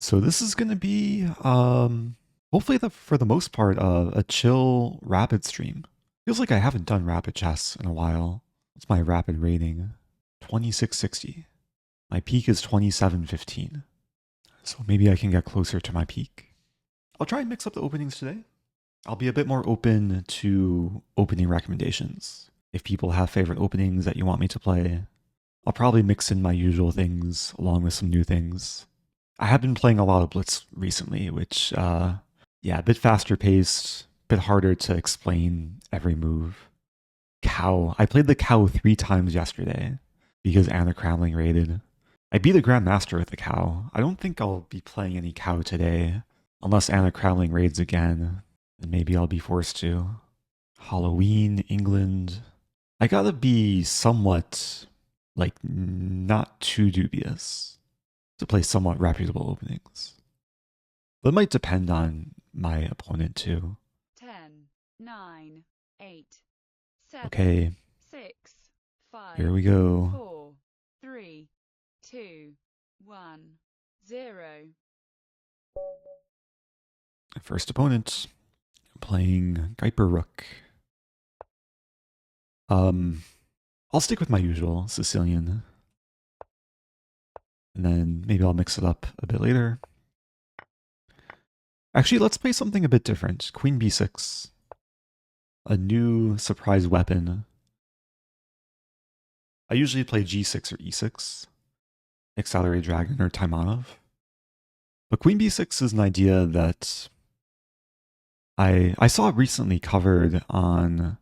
So this is going to be, hopefully for the most part, a chill rapid stream. Feels like I haven't done rapid chess in a while. What's my rapid rating? 2660. My peak is 2715. So maybe I can get closer to my peak. I'll try and mix up the openings today. I'll be a bit more open to opening recommendations. If people have favorite openings that you want me to play, I'll probably mix in my usual things along with some new things. I have been playing a lot of Blitz recently, which, yeah, a bit faster paced, a bit harder to explain every move. Cow. I played the cow 3 times yesterday because Anna Cramling raided. I beat a Grandmaster with the cow. I don't think I'll be playing any cow today, unless Anna Cramling raids again, and maybe I'll be forced to. Halloween, England. I gotta be somewhat, like, not too dubious to play somewhat reputable openings. But it might depend on my opponent too. 10, 9, 8, 7, okay, 6, 5, here we go. 4, 3, 2, 1, 0. First opponent, playing Gyper Rook. I'll stick with my usual Sicilian. And then maybe I'll mix it up a bit later. Actually, let's play something a bit different. Queen b6. A new surprise weapon. I usually play g6 or e6. Accelerated Dragon or Taimanov. But Queen b6 is an idea that I saw recently covered on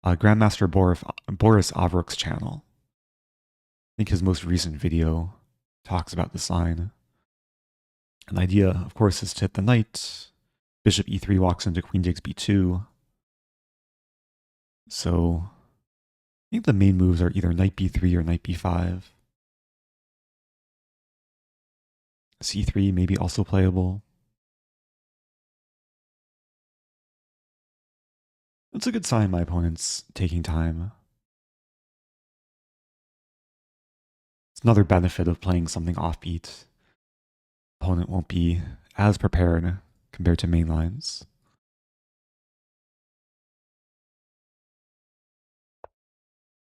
Grandmaster Boris Avruk's channel. I think his most recent video talks about this line. An idea, of course, is to hit the knight. Bishop e3 walks into queen takes b2. So I think the main moves are either knight b3 or knight b5. c3 maybe also playable. It's a good sign my opponent's taking time. It's another benefit of playing something offbeat. Opponent won't be as prepared compared to main lines.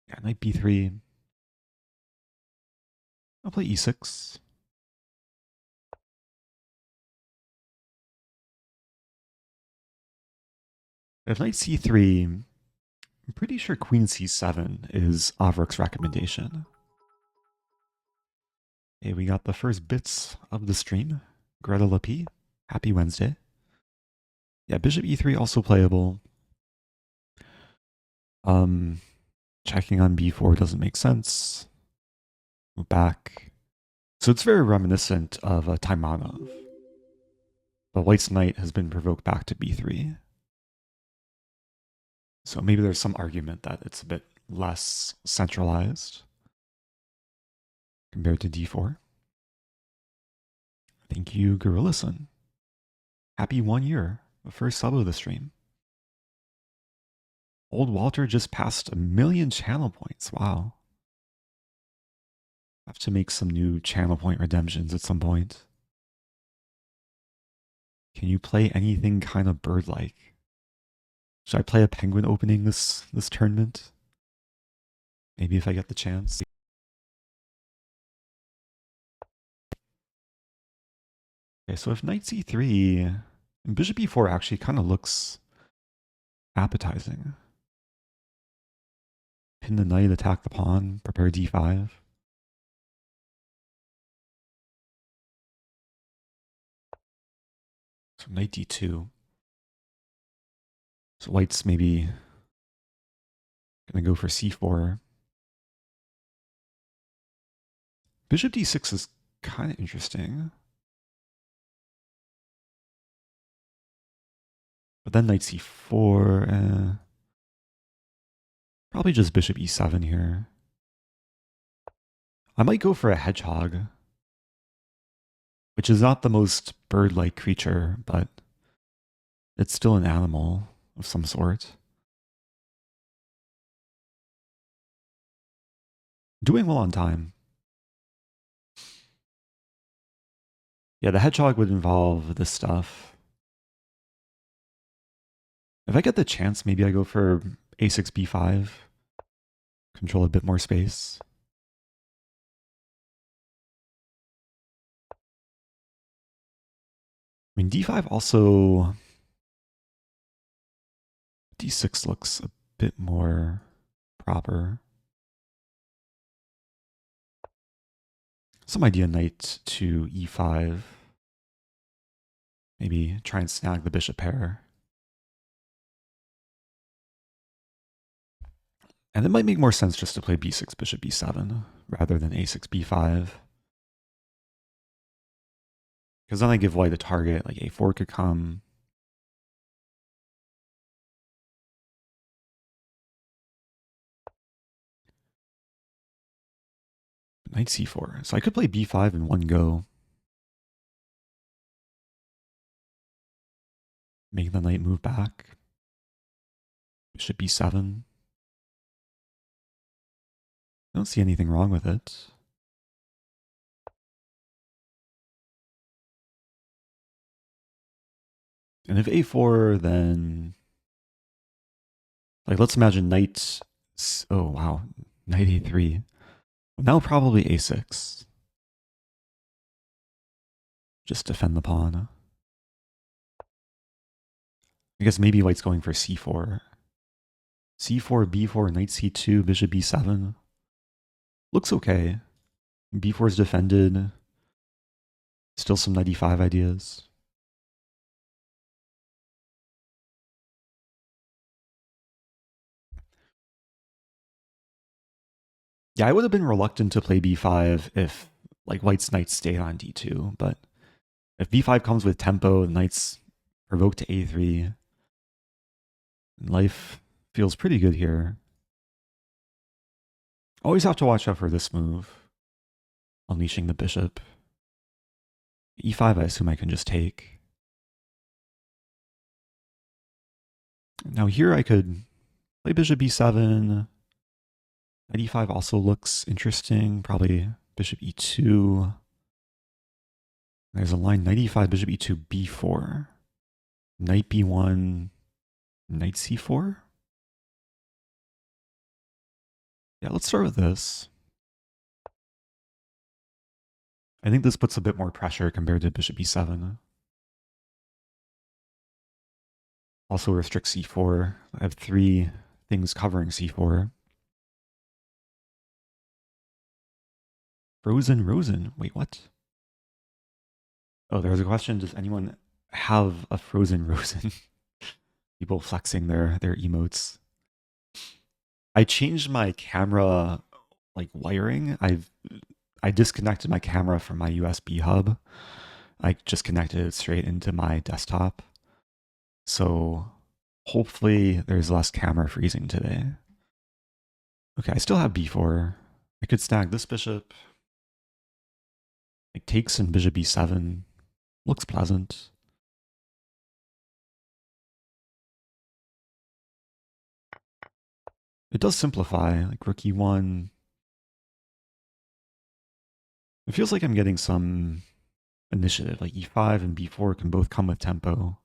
Yeah, knight b3. I'll play e6. If knight c3, I'm pretty sure queen c7 is Avruk's recommendation. Okay, we got the first bits of the stream. Greta Lapi, happy Wednesday. Yeah, bishop e3 also playable. Checking on b4 doesn't make sense. Move back. So it's very reminiscent of Taimanov. But white's knight has been provoked back to b3. So maybe there's some argument that it's a bit less centralized compared to d4. Thank you, Gorillason. Happy 1 year, the first sub of the stream. Old Walter just passed 1 million channel points. Wow. Have to make some new channel point redemptions at some point. Can you play anything kind of bird-like? Should I play a penguin opening this tournament? Maybe if I get the chance. Okay, so if knight c3, bishop e4 actually kind of looks appetizing. Pin the knight, attack the pawn, prepare d5. So knight d2. So white's maybe gonna go for c4. Bishop d6 is kind of interesting. But then knight c4, probably just bishop e7 here. I might go for a hedgehog, which is not the most bird-like creature, but it's still an animal of some sort. Doing well on time. Yeah, the hedgehog would involve this stuff. If I get the chance, maybe I go for a6, b5. Control a bit more space. I mean, d5 also... d6 looks a bit more proper. Some idea knight to e5. Maybe try and snag the bishop pair. And it might make more sense just to play b6, bishop b7, rather than a6, b5. Because then I give white a target, like a4 could come. Knight c4. So I could play b5 in one go. Make the knight move back. Bishop b7. I don't see anything wrong with it. And if a4, then... Like, let's imagine knight... Oh, wow. Knight a3. Now probably a6. Just defend the pawn. I guess maybe white's going for c4. c4, b4, knight c2, bishop b7. Looks okay. b4 is defended. Still some knight e5 ideas. Yeah, I would have been reluctant to play b5 if like white's knight stayed on d2, but if b5 comes with tempo, the knight's provoked to a3. Life feels pretty good here. Always have to watch out for this move. Unleashing the bishop. e5, I assume I can just take. Now here I could play bishop b7. Knight e5 also looks interesting. Probably bishop e2. There's a line knight e5, bishop e2, b4. Knight b1, knight c4. Yeah, let's start with this. I think this puts a bit more pressure compared to bishop e7. Also restricts c4. I have 3 things covering c4. Rosen. Wait, what? Oh, there was a question. Does anyone have a frozen Rosen? People flexing their emotes. I changed my camera like wiring. I disconnected my camera from my USB hub. I just connected it straight into my desktop. So hopefully there's less camera freezing today. Okay, I still have b4. I could snag this bishop. Like takes in bishop b7. Looks pleasant. It does simplify, like rook e1. It feels like I'm getting some initiative, like e5 and b4 can both come with tempo.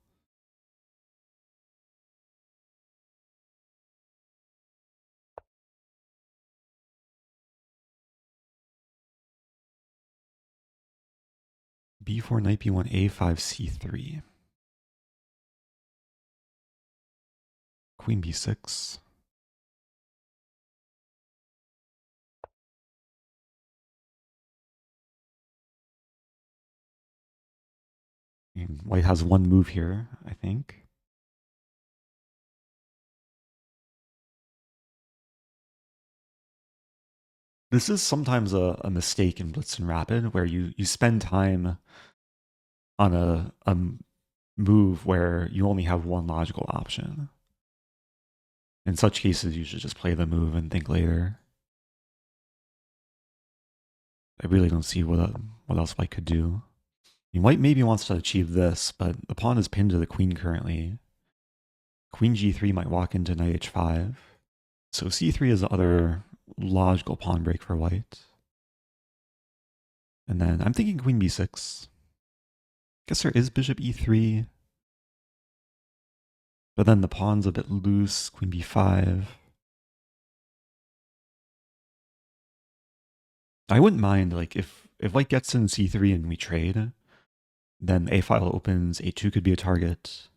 b4, knight b1, a5, c3. Queen b6. And white has one move here, I think. This is sometimes a mistake in Blitz and Rapid, where you spend time on a move where you only have one logical option. In such cases, you should just play the move and think later. I really don't see what else white could do. I mean, white maybe wants to achieve this, but the pawn is pinned to the queen currently. Queen g3 might walk into knight h5. So c3 is the other logical pawn break for white. And then I'm thinking queen b6. Guess there is bishop e3. But then the pawn's a bit loose. Queen b5. I wouldn't mind, like, if white gets in c3 and we trade, then a file opens, a2 could be a target.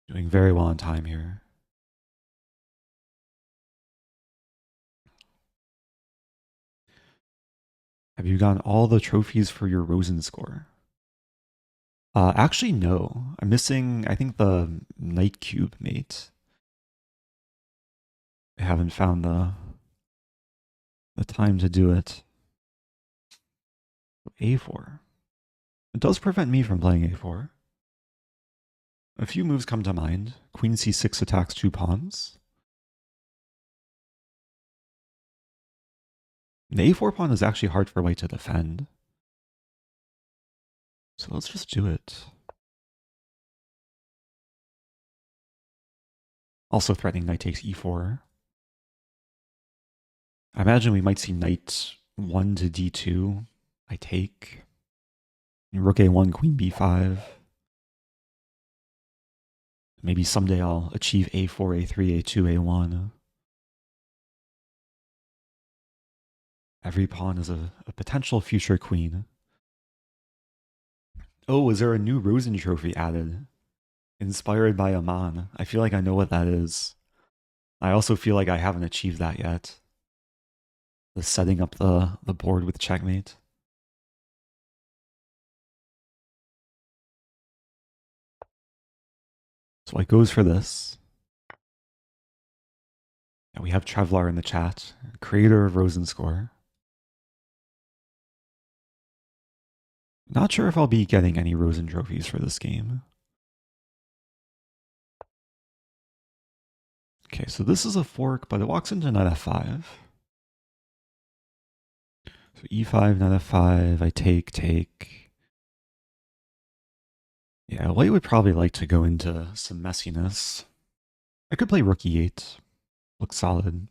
Doing very well on time here. Have you gotten all the trophies for your Rosen score? Actually, no. I'm missing, I think, the Knight Cube mate. I haven't found the time to do it. a4. It does prevent me from playing a4. A few moves come to mind. Queen c6 attacks 2 pawns. The a4 pawn is actually hard for white to defend. So let's just do it. Also threatening knight takes e4. I imagine we might see knight 1 to d2. I take. Rook a1, queen b5. Maybe someday I'll achieve a4, a3, a2, a1. Every pawn is a potential future queen. Oh, is there a new Rosen trophy added? Inspired by Aman. I feel like I know what that is. I also feel like I haven't achieved that yet. The setting up the board with checkmate. So it goes for this. And we have Trevlar in the chat, creator of Rosen Score. Not sure if I'll be getting any Rosen trophies for this game. Okay, so this is a fork, but it walks into knight f5. So e5, knight f5, I take. Yeah, white would probably like to go into some messiness. I could play rook e8. Looks solid.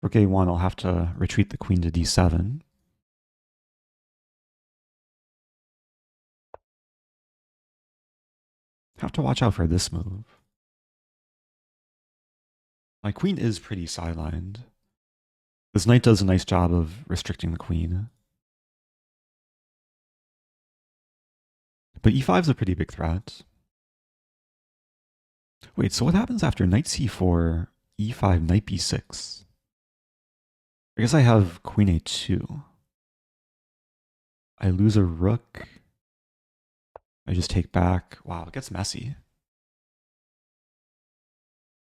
Rook a1, I'll have to retreat the queen to d7. Have to watch out for this move. My queen is pretty sidelined. This knight does a nice job of restricting the queen. But e5 is a pretty big threat. Wait, so what happens after knight c4, e5, knight b6? I guess I have queen a2. I lose a rook. I just take back. Wow, it gets messy.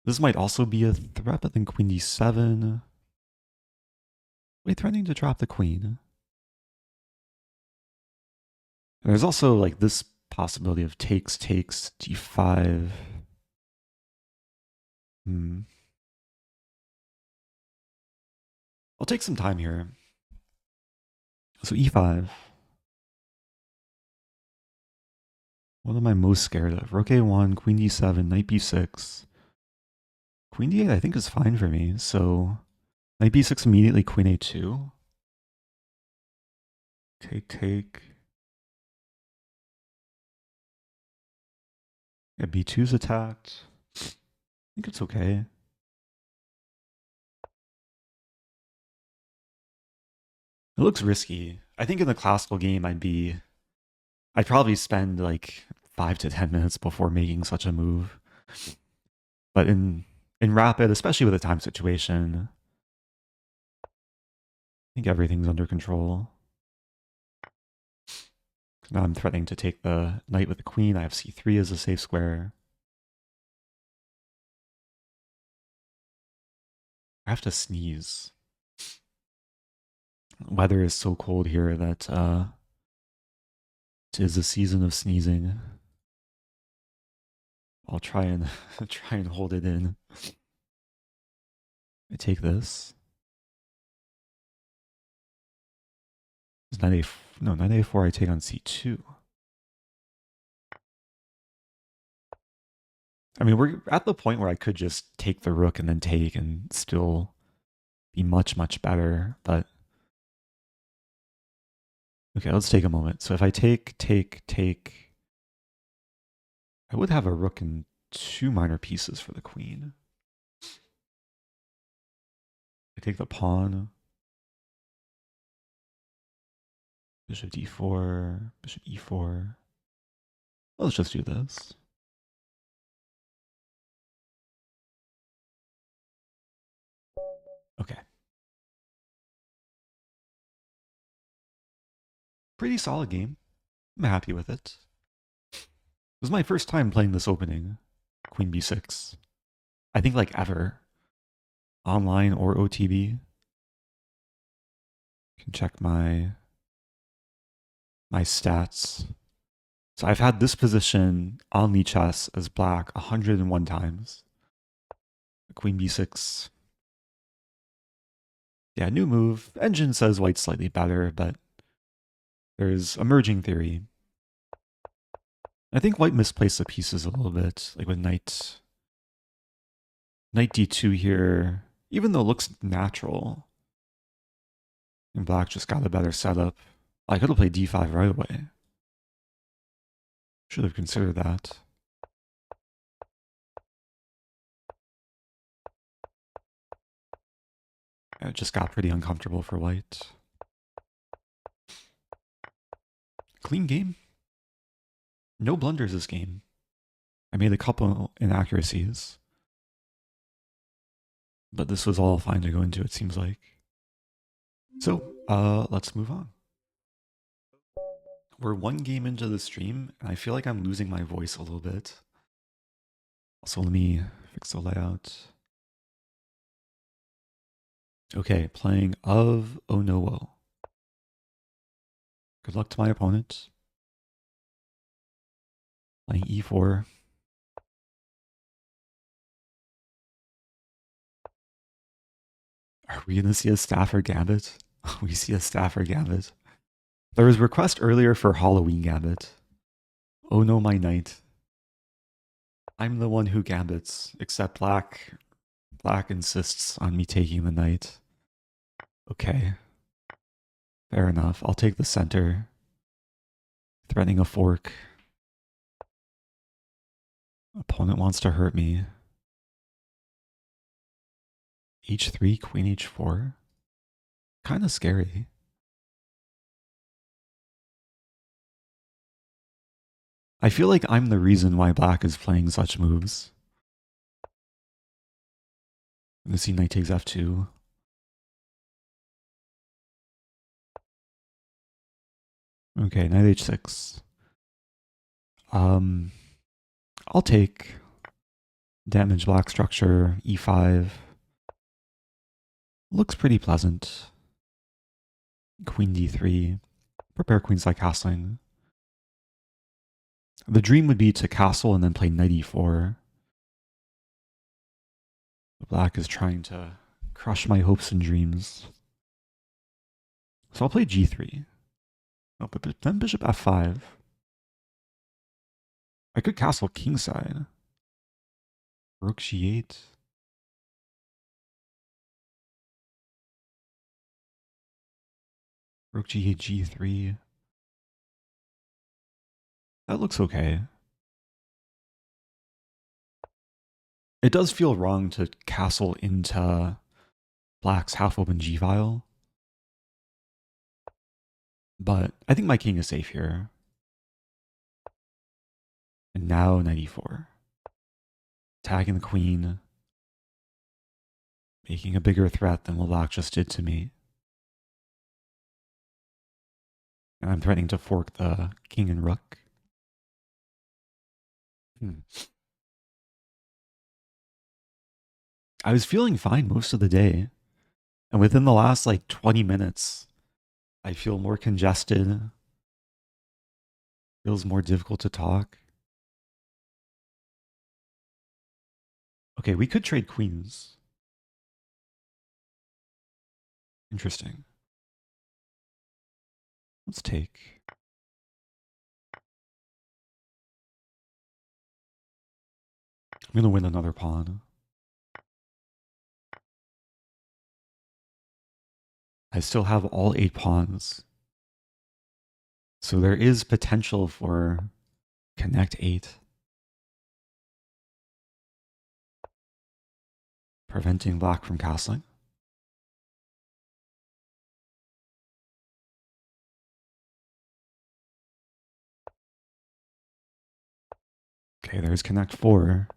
This might also be a threat, but then queen d7. Wait, threatening to drop the queen. And there's also like this possibility of takes, d5. I'll take some time here. So e5. What am I most scared of? Rook a1, queen d7, knight b6. Queen d8 I think is fine for me, so knight b6 immediately, queen a2. Take. Yeah, b2's attacked. I think it's okay. It looks risky. I think in the classical game I'd probably spend like 5 to 10 minutes before making such a move. But in rapid, especially with a time situation, I think everything's under control. Now I'm threatening to take the knight with the queen. I have c3 as a safe square. I have to sneeze. Weather is so cold here that it is a season of sneezing. I'll try and hold it in. I take this. Knight a4 I take on c2. I mean, we're at the point where I could just take the rook and then take and still be much, much better, but Okay, let's take a moment. So if I take, I would have a rook and 2 minor pieces for the queen. I take the pawn. Bishop d4, bishop e4. Let's just do this. Okay. Pretty solid game. I'm happy with it. This is my first time playing this opening. Queen b6. I think like ever. Online or OTB. Can check my stats. So I've had this position on Lichess as black 101 times. Queen b6. Yeah, new move. Engine says white's slightly better, but there's emerging theory. I think white misplaced the pieces a little bit, like with knight d2 here, even though it looks natural. And black just got a better setup. I could have played d5 right away. Should have considered that. It just got pretty uncomfortable for white. Clean game. No blunders this game. I made a couple inaccuracies. But this was all fine to go into, it seems like. So, let's move on. We're one game into the stream, and I feel like I'm losing my voice a little bit. So let me fix the layout. Okay, playing ofonowo. Good luck to my opponent. Playing e4. Are we going to see a Stafford Gambit? We see a Stafford Gambit. There was a request earlier for Halloween Gambit. Oh no, my knight. I'm the one who gambits, except black insists on me taking the knight. Okay. Fair enough. I'll take the center. Threatening a fork. Opponent wants to hurt me. h3, queen h4. Kind of scary. I feel like I'm the reason why black is playing such moves. I'm gonna see knight takes f2. Okay, knight h6. I'll take damage black structure, e5. Looks pretty pleasant. Queen d3. Prepare queenside castling. The dream would be to castle and then play knight e4. Black is trying to crush my hopes and dreams. So I'll play g3. Oh, but then bishop f5. I could castle kingside. Rook g8. Rook g8, g3. That looks okay. It does feel wrong to castle into black's half-open g-file. But I think my king is safe here. And now knight e4. Tagging the queen. Making a bigger threat than what black just did to me. And I'm threatening to fork the king and rook. I was feeling fine most of the day. And within the last like 20 minutes, I feel more congested. Feels more difficult to talk. Okay, we could trade queens. Interesting. Let's take. I'm going to win another pawn. I still have all 8 pawns. So there is potential for connect 8. Preventing black from castling. Okay, there's connect 4.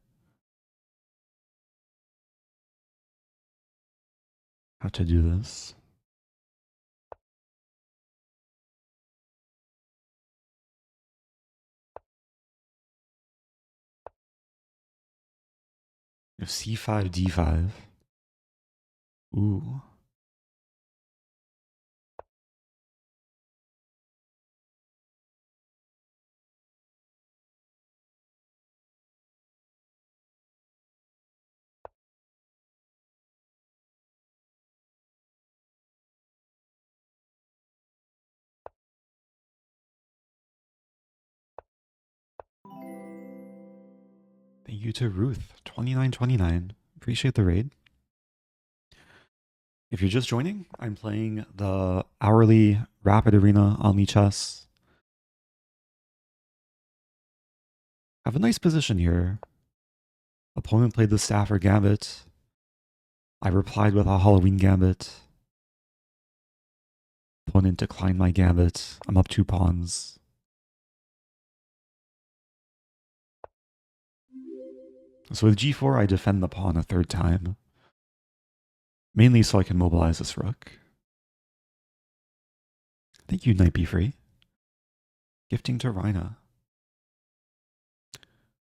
How to do this. You have c5, d5. Ooh. Thank you to Ruth, 2929. Appreciate the raid. If you're just joining, I'm playing the hourly rapid arena on Chess. Have a nice position here. Opponent played the Staffer Gambit. I replied with a Halloween Gambit. Opponent declined my Gambit. I'm up 2 pawns. So with g4, I defend the pawn a 3rd time. Mainly so I can mobilize this rook. Thank you, Knight Be Free. Gifting to Rhina.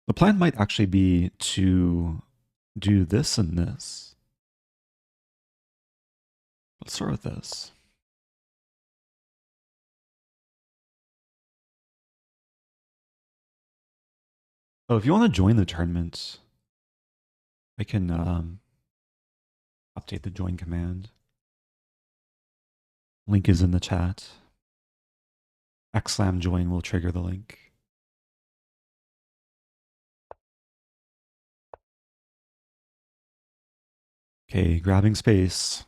The plan might actually be to do this and this. Let's start with this. Oh, if you want to join the tournament, I can update the join command. Link is in the chat. /slam join will trigger the link. Okay, grabbing space.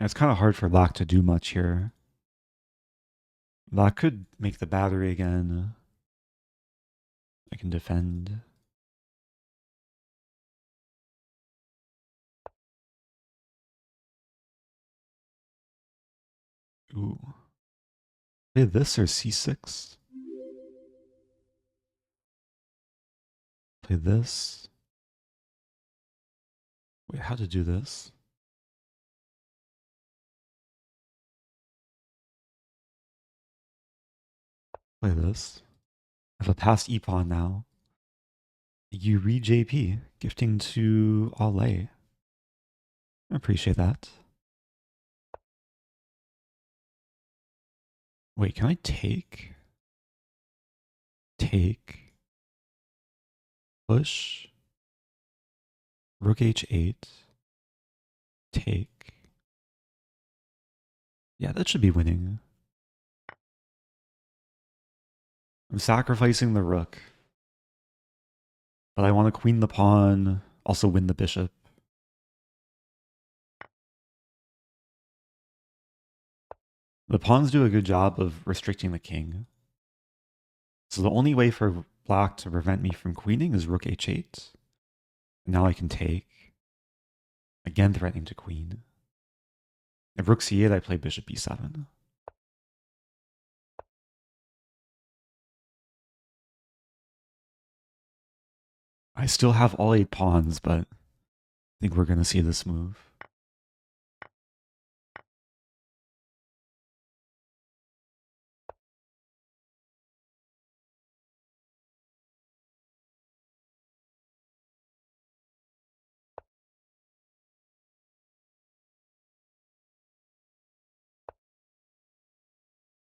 And it's kind of hard for black to do much here. Black could make the battery again. I can defend. Ooh. Play this or c6? Play this. Wait, how to do this? Play this. I have a passed e-pawn now. You read JP, gifting to Ale. I appreciate that. Wait, can I take? Take. Push. Rook h8. Take. Yeah, that should be winning. I'm sacrificing the rook. But I want to queen the pawn, also win the bishop. The pawns do a good job of restricting the king. So the only way for black to prevent me from queening is rook h8. And now I can take. Again threatening to queen. If rook c8, I play bishop b7. I still have all 8 pawns, but I think we're going to see this move.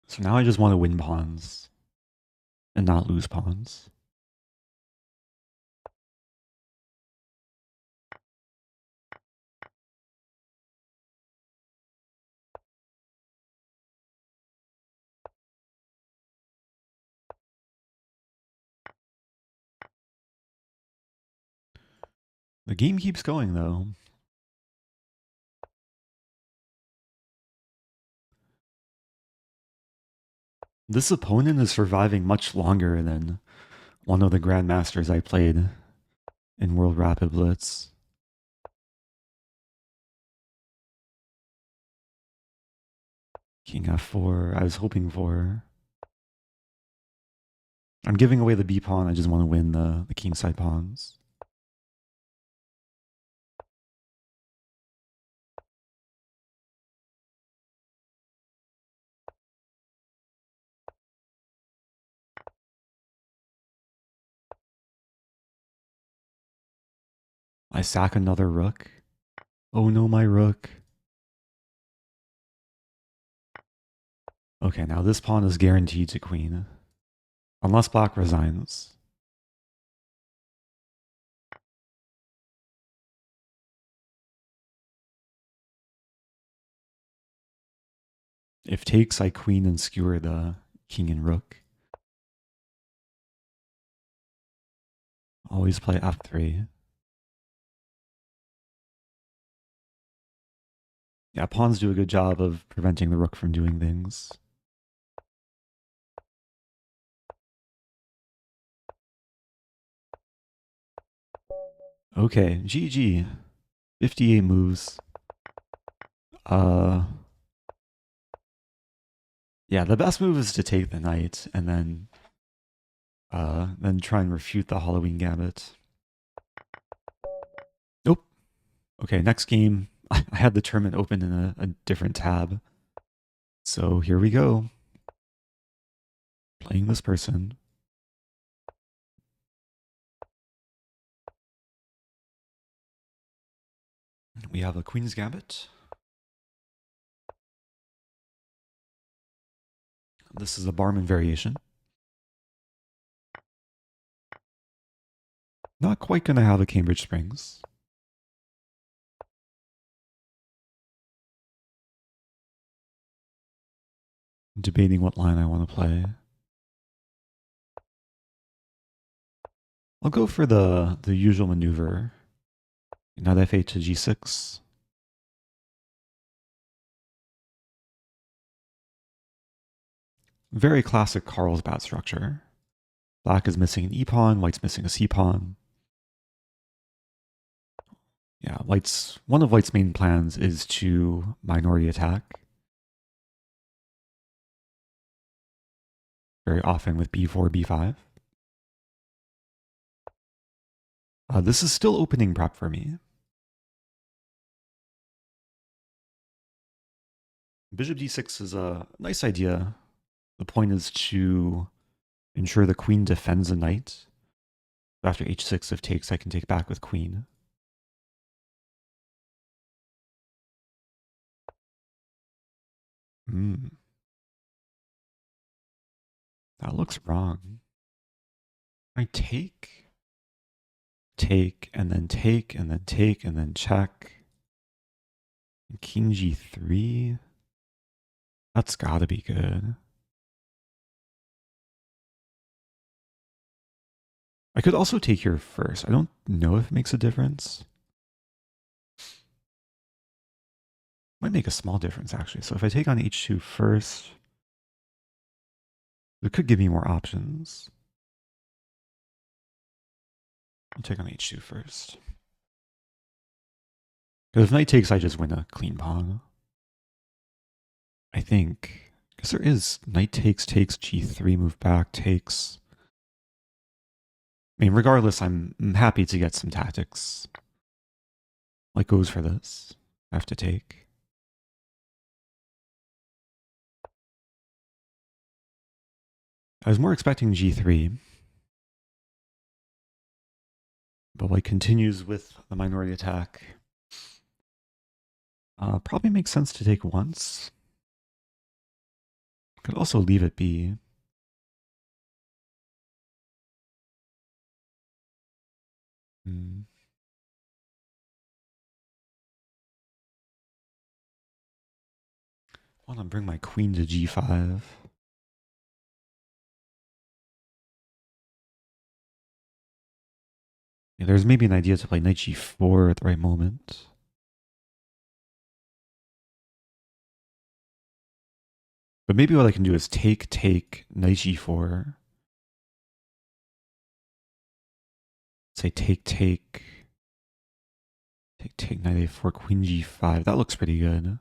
So now I just want to win pawns and not lose pawns. The game keeps going, though. This opponent is surviving much longer than one of the grandmasters I played in World Rapid Blitz. King f4, I was hoping for. I'm giving away the b pawn, I just want to win the kingside pawns. I sack another rook. Oh no, my rook. Okay, now this pawn is guaranteed to queen. Unless black resigns. If takes, I queen and skewer the king and rook. Always play f3. Yeah, pawns do a good job of preventing the rook from doing things. Okay, GG. 58 moves. Yeah, the best move is to take the knight and then try and refute the Halloween Gambit. Nope. Okay, next game. I had the tournament open in a different tab. So here we go. Playing this person. We have a Queen's Gambit. This is a Barmen variation. Not quite going to have a Cambridge Springs. Debating what line I want to play. I'll go for the usual maneuver. Knight f8 to g6. Very classic Carlsbad structure. Black is missing an e-pawn, white's missing a c-pawn. Yeah, one of white's main plans is to minority attack. Very often with b4, b5. This is still opening prep for me. Bishop d6 is a nice idea. The point is to ensure the queen defends the knight. After h6, if takes, I can take back with queen. That looks wrong. I take, and then take, and then take, and then check. King g3. That's gotta be good. I could also take here first. I don't know if it makes a difference. Might make a small difference, actually. So if I take on h2 first, it could give me more options. I'll take on h2 first. Because if knight takes, I just win a clean pawn. I think. Because there is knight takes, g3, move back, takes. I mean, regardless, I'm happy to get some tactics. Like goes for this. I have to take. I was more expecting g3. But white continues with the minority attack. Probably makes sense to take once. Could also leave it be. I want to bring my queen to g5. Yeah, there's maybe an idea to play knight g4 at the right moment. But maybe what I can do is take, knight g4. Say take, knight a4, queen g5. That looks pretty good.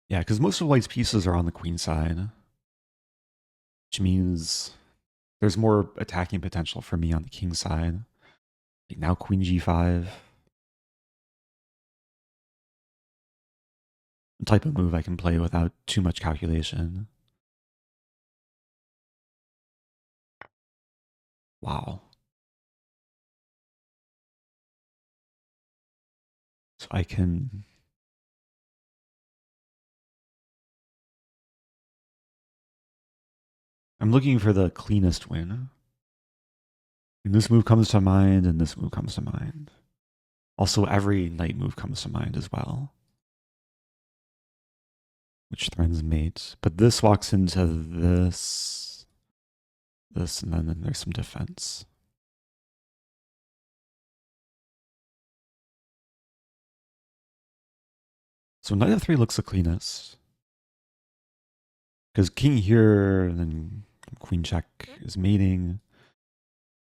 Yeah, because most of white's pieces are on the queen side, which means there's more attacking potential for me on the king side. Like now queen g5. A type of move I can play without too much calculation. Wow. So I can... I'm looking for the cleanest win. And this move comes to mind, and this move comes to mind. Also, every knight move comes to mind as well, which threatens mate. But this walks into this, and then there's some defense. So knight f3 looks the cleanest. Because king here, and then queen check is mating.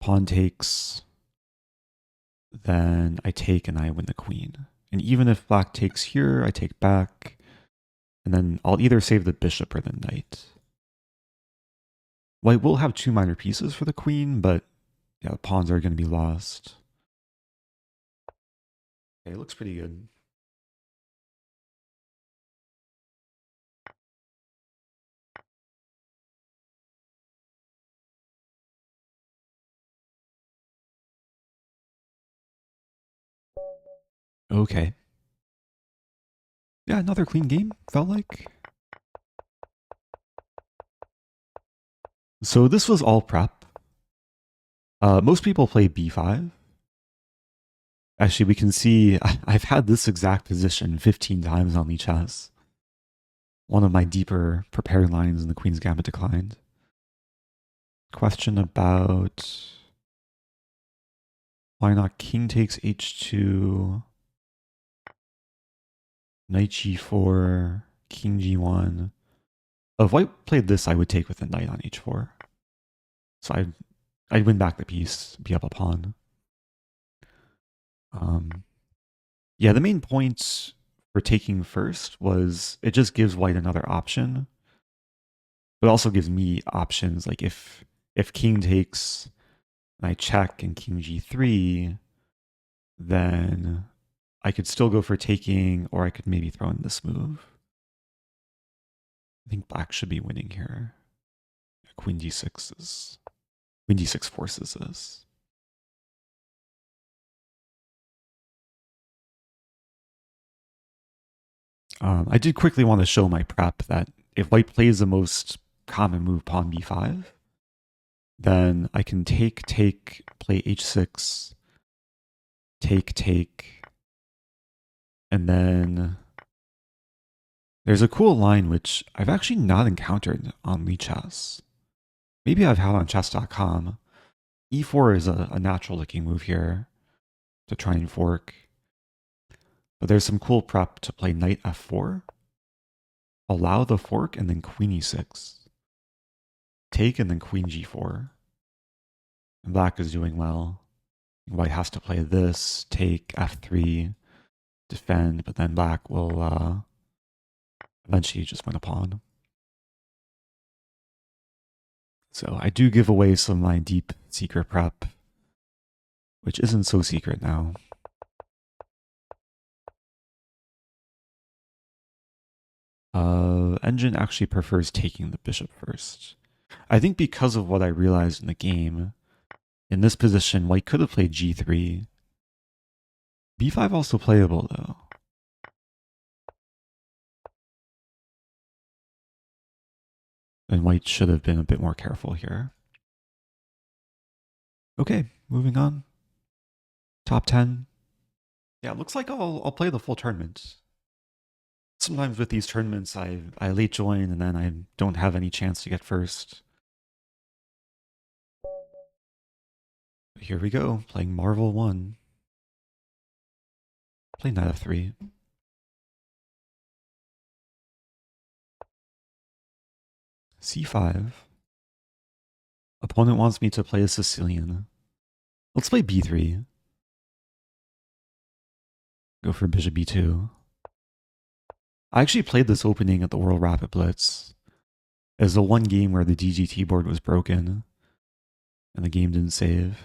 Pawn takes. Then I take and I win the queen. And even if black takes here, I take back. And then I'll either save the bishop or the knight. White will have two minor pieces for the queen, but yeah, the pawns are going to be lost. Okay, it looks pretty good. Okay. Yeah, another clean game, felt like. So this was all prep. Most people play b5. Actually, we can see I've had this exact position 15 times on Lichess. One of my deeper prepared lines in the Queen's Gambit declined. Question about why not king takes h2, knight g4, king g1. If white played this, I would take with the knight on h4. So I'd win back the piece, be up a pawn. Yeah, the main point for taking first was it just gives white another option. But it also gives me options, like if king takes and I check and king g3, then I could still go for taking, or I could maybe throw in this move. I think black should be winning here. Queen d6 forces this. I did quickly want to show my prep that if white plays the most common move, pawn b5, then I can take, play h6, take, and then there's a cool line which I've actually not encountered on Lichess. Maybe I've had on chess.com. e4 is a natural looking move here to try and fork. But there's some cool prep to play knight f4, allow the fork, and then queen e6. Take and then queen g4. And black is doing well. White has to play this, take f3, defend, but then black will eventually just win a pawn. So I do give away some of my deep secret prep, which isn't so secret now. Engine actually prefers taking the bishop first. I think because of what I realized in the game, in this position, white could have played g3. b5 also playable though. And white should have been a bit more careful here. Okay, moving on. Top 10. Yeah, it looks like I'll play the full tournament. Sometimes with these tournaments, I late join and then I don't have any chance to get first. Here we go, playing Marvel 1. Play Knight f3. c5. Opponent wants me to play a Sicilian. Let's play b3. Go for bishop b2. I actually played this opening at the World Rapid Blitz. It was the one game where the DGT board was broken and the game didn't save.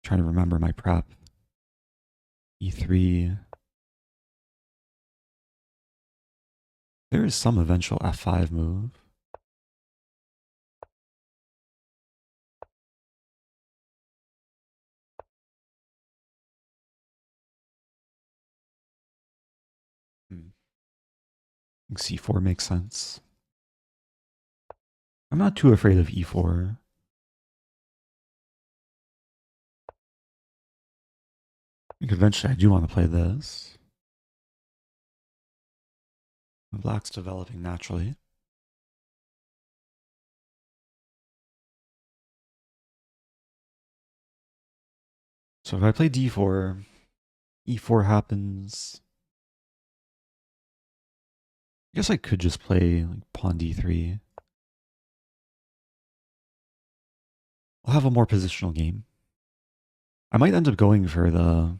Trying to remember my prep. e3. There is some eventual f5 move. c4 makes sense. I'm not too afraid of e4. I think eventually I do want to play this. Black's developing naturally. So if I play d4, e4 happens. I guess I could just play like pawn d3. I'll have a more positional game. I might end up going for the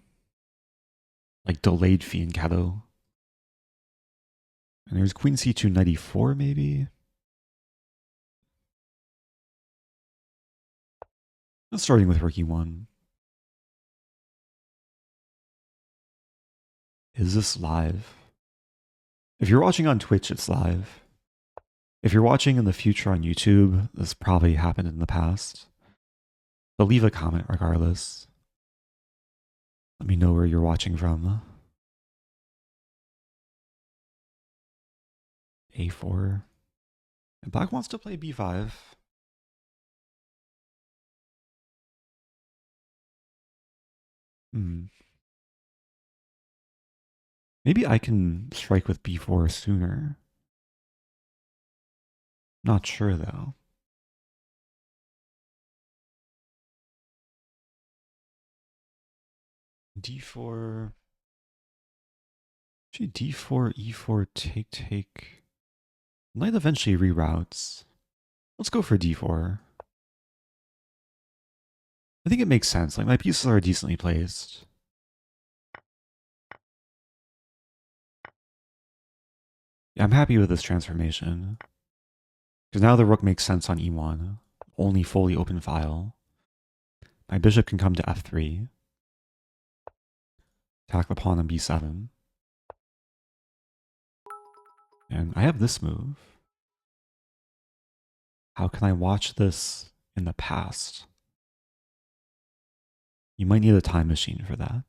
like delayed fianchetto. And there's queen c2 knight e4 maybe. I'm starting with rook e1. Is this live? If you're watching on Twitch, it's live. If you're watching in the future on YouTube, this probably happened in the past. But leave a comment regardless. Let me know where you're watching from. a4. And black wants to play b5. Maybe I can strike with b4 sooner. Not sure though. d4. Actually, d4, e4, take. Knight eventually reroutes. Let's go for d4. I think it makes sense. Like, my pieces are decently placed. Yeah, I'm happy with this transformation. Because now the rook makes sense on e1. Only fully open file. My bishop can come to f3. Attack the pawn on b7. And I have this move. How can I watch this in the past? You might need a time machine for that.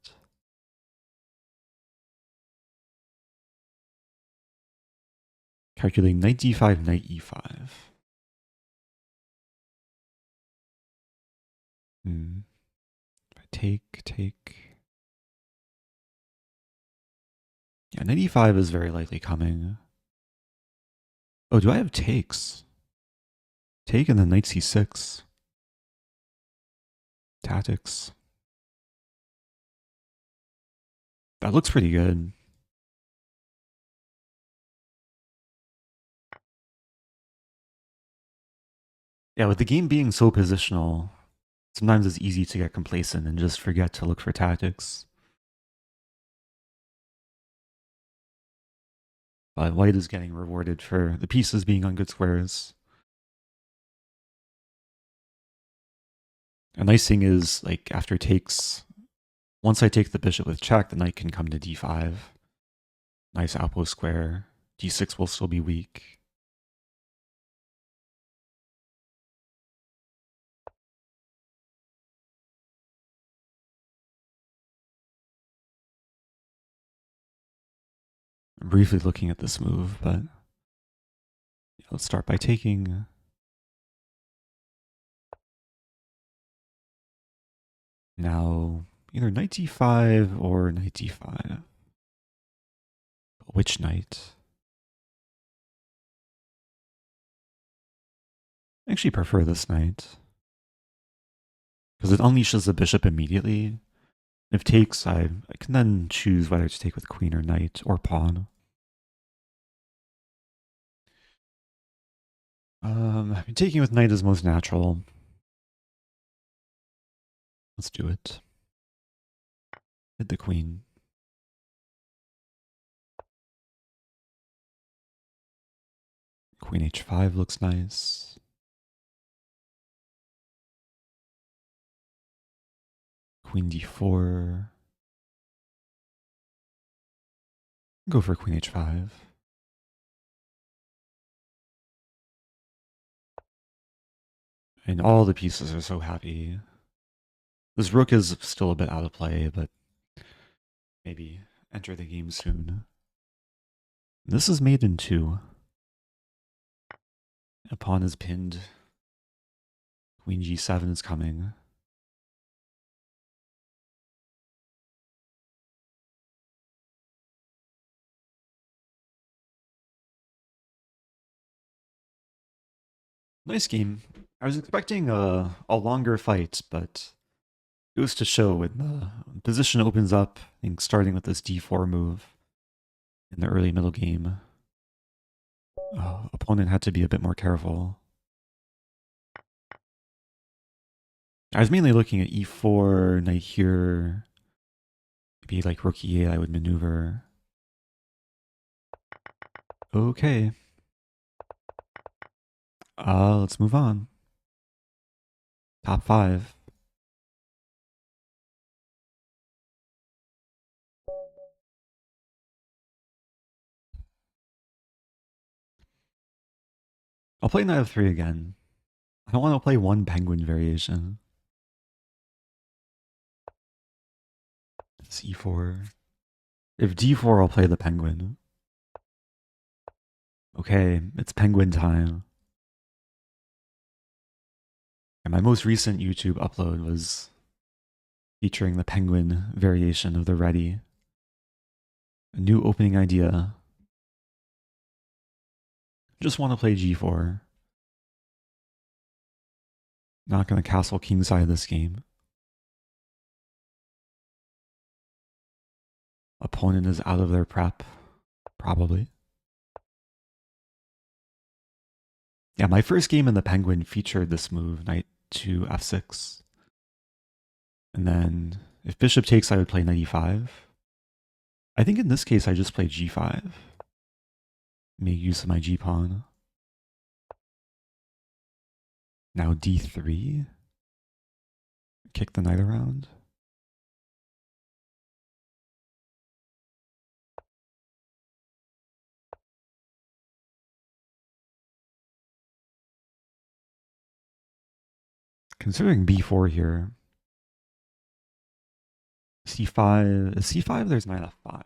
Calculating knight d5, knight e5. Take. Yeah, knight e5 is very likely coming. Oh, do I have takes? Take and then knight c6. Tactics. That looks pretty good. Yeah, with the game being so positional, sometimes it's easy to get complacent and just forget to look for tactics. But white is getting rewarded for the pieces being on good squares. A nice thing is, like, after takes, once I take the bishop with check, the knight can come to d5. Nice outpost square. d6 will still be weak. I'm briefly looking at this move, but Let's start by taking. Now, either knight d5 or knight d5. Which knight? I actually prefer this knight, because it unleashes the bishop immediately. If takes, I can then choose whether to take with queen or knight or pawn. Taking with knight is most natural. Let's do it. Hit the queen. Queen h5 looks nice. Queen d4. Go for queen h5. And all the pieces are so happy. This rook is still a bit out of play, but maybe enter the game soon. This is mate in 2. A pawn is pinned. Queen g7 is coming. Nice game. I was expecting a longer fight, but it goes to show when the position opens up, I think starting with this d4 move in the early middle game. Opponent had to be a bit more careful. I was mainly looking at e4, knight here, maybe like rook e8 I would maneuver. Okay. Let's move on. Top 5. I'll play knight f3 again. I want to play one penguin variation. c4. If d4, I'll play the penguin. Okay, it's penguin time. And my most recent YouTube upload was featuring the penguin variation of the Réti. A new opening idea. Just want to play g4. Not going to castle kingside this game. Opponent is out of their prep, probably. Yeah, my first game in the penguin featured this move, knight to f6. And then if bishop takes, I would play knight e5. I think in this case, I just play g5. Make use of my g-pawn. Now d3. Kick the knight around. Considering b4 here. c5. Is c5? There's knight f5.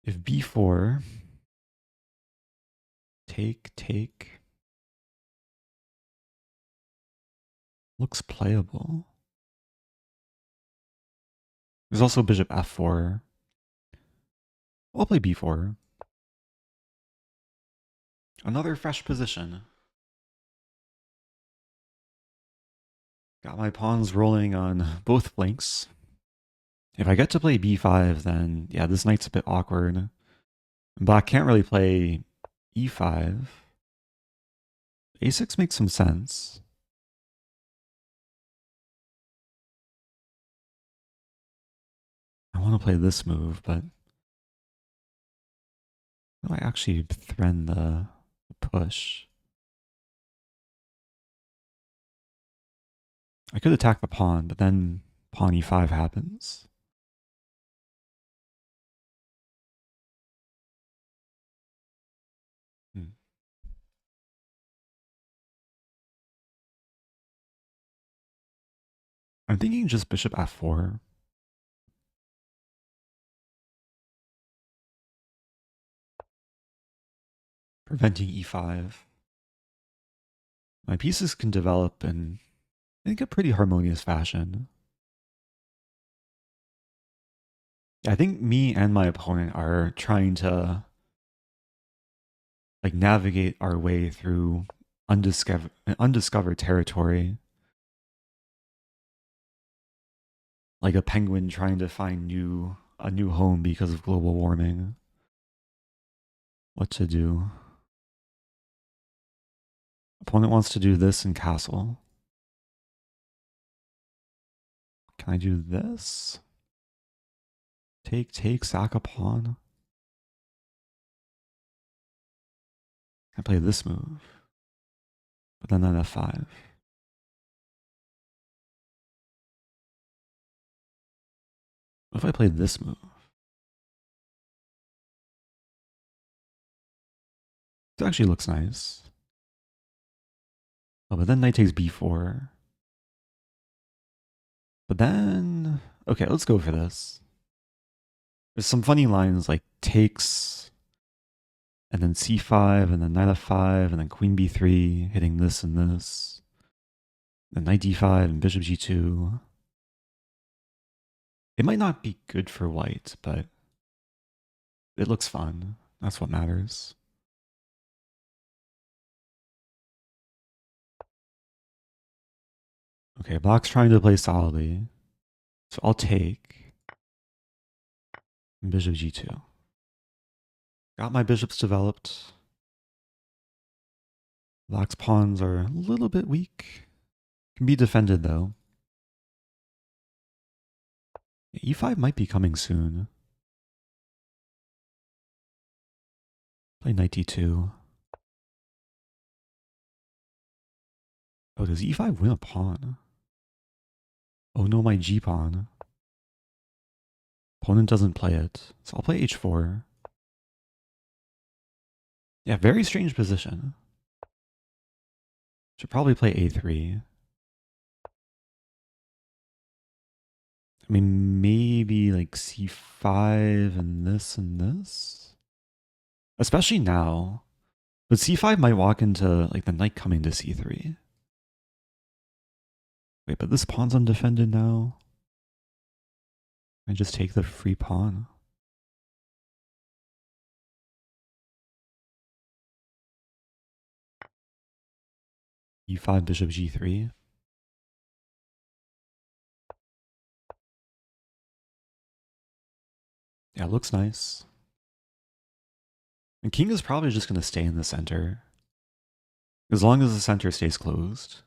If b4. Take. Looks playable. There's also bishop f4. I'll play b4. Another fresh position. Got my pawns rolling on both flanks. If I get to play b5, then yeah, this knight's a bit awkward. Black can't really play e5. a6 makes some sense. I want to play this move, but how do I actually threaten the push? I could attack the pawn, but then pawn e5 happens. I'm thinking just bishop f4. preventing e5. My pieces can develop in, I think, a pretty harmonious fashion. I think me and my opponent are trying to like navigate our way through undiscovered territory. Like a penguin trying to find a new home because of global warming. What to do? Opponent wants to do this in castle. Can I do this? Take, sack a pawn. I play this move, but then on f5. What if I play this move? This actually looks nice. Oh, but then knight takes b4. But then, okay, let's go for this. There's some funny lines like takes, and then c5, and then knight f5, and then queen b3, hitting this and this. Then knight d5 and bishop g2. It might not be good for white, but it looks fun. That's what matters. Okay, black's trying to play solidly. So I'll take bishop g2. Got my bishops developed. Black's pawns are a little bit weak. Can be defended though. e5 might be coming soon. Play knight d2. Oh, does e5 win a pawn? Oh no, my g pawn. Opponent doesn't play it, so I'll play h4. Yeah, very strange position. Should probably play a3. I mean, maybe like c5 and this and this? Especially now. But c5 might walk into like the knight coming to c3. Wait, but this pawn's undefended now. I just take the free pawn. e5, bishop g3. Yeah, looks nice. And king is probably just going to stay in the center. As long as the center stays closed.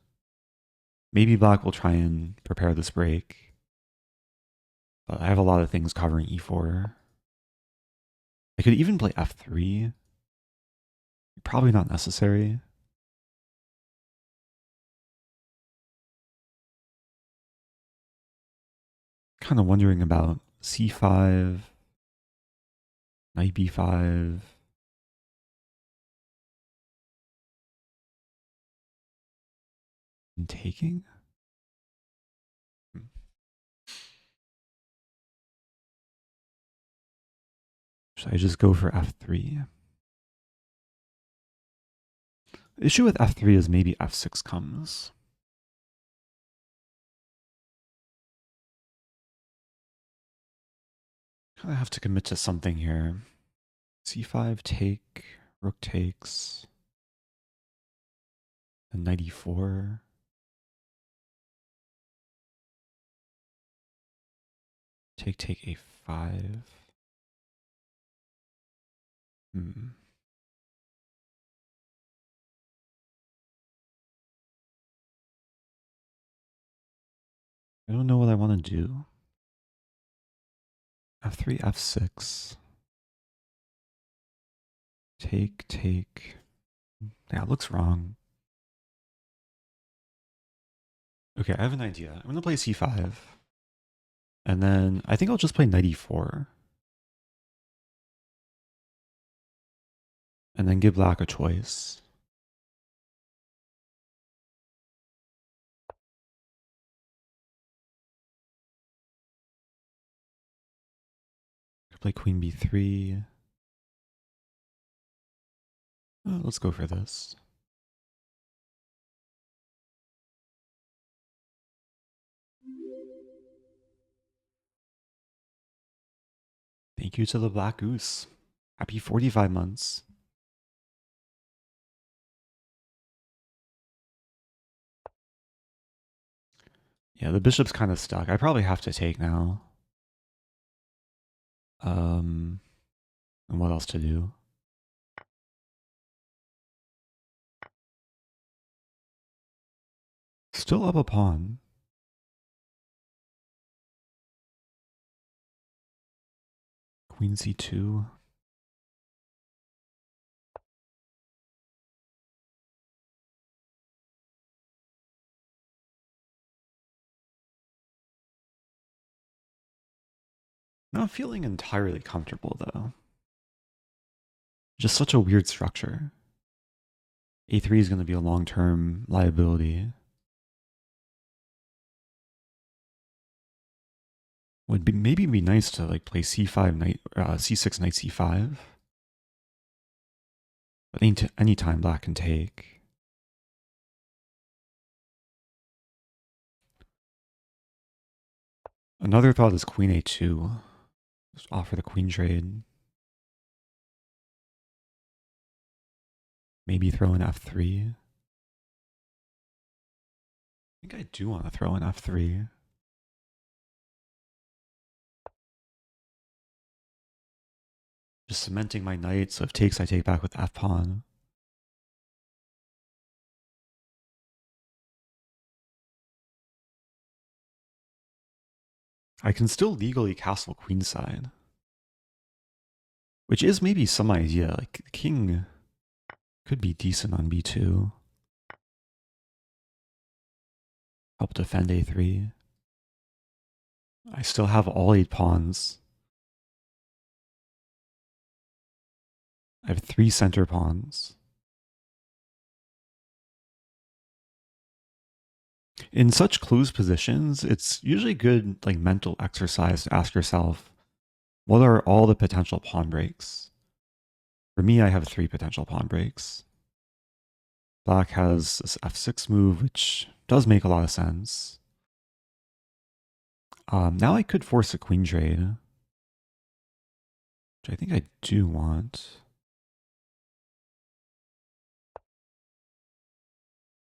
Maybe black will try and prepare this break. But I have a lot of things covering e4. I could even play f3. Probably not necessary. Kind of wondering about c5, knight b5. And taking? Should I just go for f3? The issue with f3 is maybe f6 comes. Kind of have to commit to something here. c5 take, rook takes, and knight e4. Take a5. I don't know what I want to do. f3, f6. Take. Yeah, it looks wrong. Okay, I have an idea. I'm going to play c5. And then I think I'll just play knight e4. And then give black a choice. Could play queen b3. Let's go for this. Thank you to the Black Goose. Happy 45 months. Yeah, the bishop's kind of stuck. I probably have to take now. And what else to do? Still up a pawn. Queen c2. Not feeling entirely comfortable though. Just such a weird structure. A3 is going to be a long-term liability. Would be maybe be nice to like play c5 knight, c6 knight c5. But any time black can take. Another thought is queen a2. Just offer the queen trade. Maybe throw in f3. I think I do want to throw in f3. Just cementing my knight, so if takes, I take back with f pawn. I can still legally castle queenside. Which is maybe some idea, like the king could be decent on b2. Help defend a3. I still have all 8 pawns. I have 3 center pawns. In such close positions, it's usually good like mental exercise to ask yourself, what are all the potential pawn breaks? For me, I have 3 potential pawn breaks. Black has this f6 move, which does make a lot of sense. Now I could force a queen trade, which I think I do want.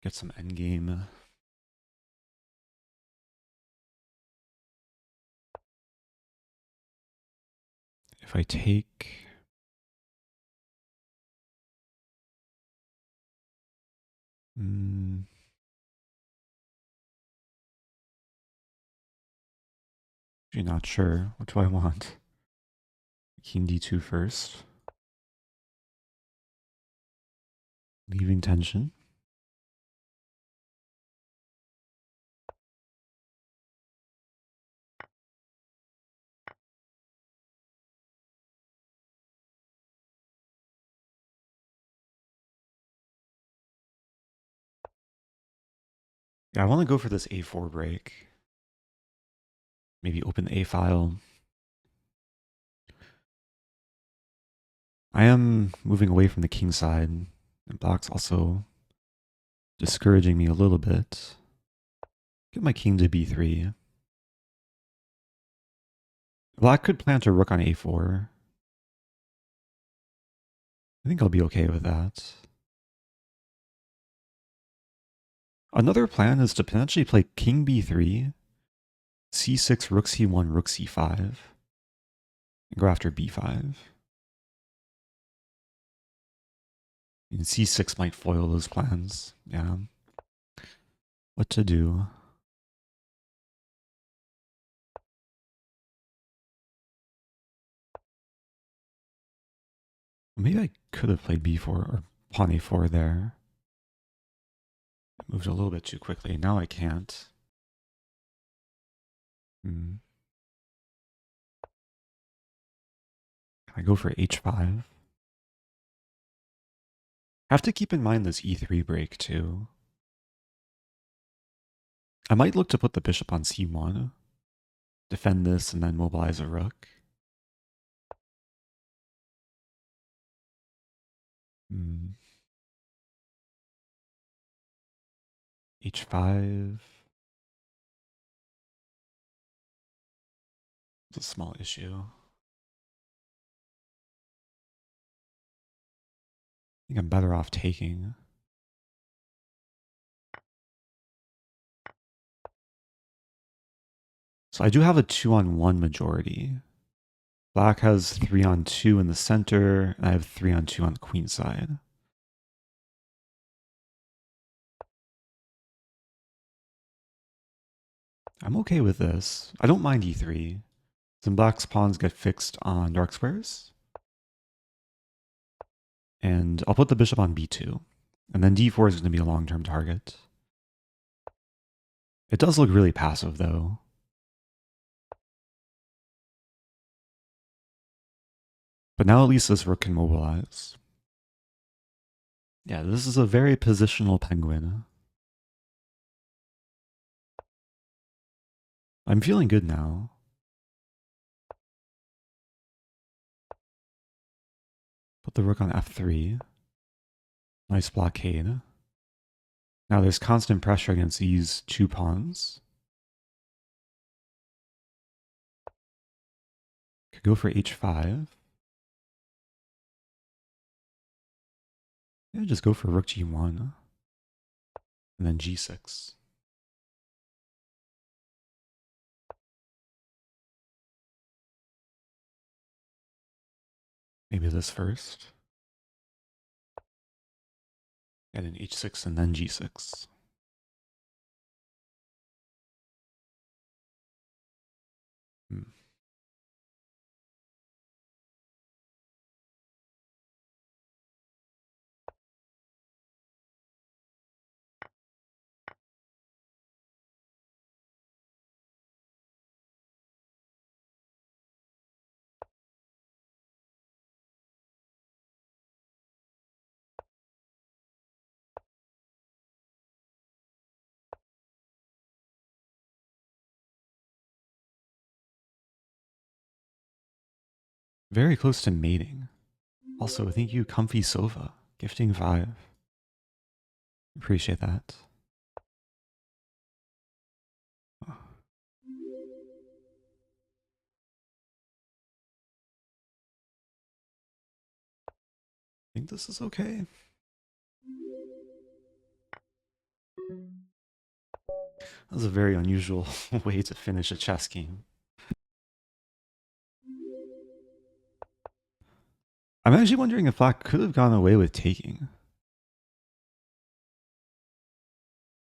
Get some endgame. If I take... You're not sure. What do I want? King d2 first. Leaving tension. Yeah, I want to go for this a4 break. Maybe open the a file. I am moving away from the king side. And black's also discouraging me a little bit. Get my king to b3. Black could plant a rook on a4. I think I'll be okay with that. Another plan is to potentially play king b3, c6, rook c1, rook c5, and go after b5. And c6 might foil those plans. Yeah. What to do? Maybe I could have played b4 or pawn a4 there. Moved a little bit too quickly. Now I can't. I go for h5. Have to keep in mind this e3 break too. I might look to put the bishop on c1, defend this, and then mobilize a rook. H5. It's a small issue. I think I'm better off taking. So I do have a 2-on-1 majority. Black has 3-on-2 in the center, and I have 3-on-2 on the queen side. I'm okay with this. I don't mind e3. Some black's pawns get fixed on dark squares. And I'll put the bishop on b2. And then d4 is going to be a long-term target. It does look really passive, though. But now at least this rook can mobilize. Yeah, this is a very positional penguin. I'm feeling good now. Put the rook on f3. Nice blockade. Now there's constant pressure against these two pawns. Could go for h5. Yeah, just go for rook g1. And then g6. Maybe this first. And then h6 and then g6. Very close to mating. Also, thank you, Comfy Sofa, gifting 5. Appreciate that. I think this is okay. That was a very unusual way to finish a chess game. I'm actually wondering if black could have gone away with taking.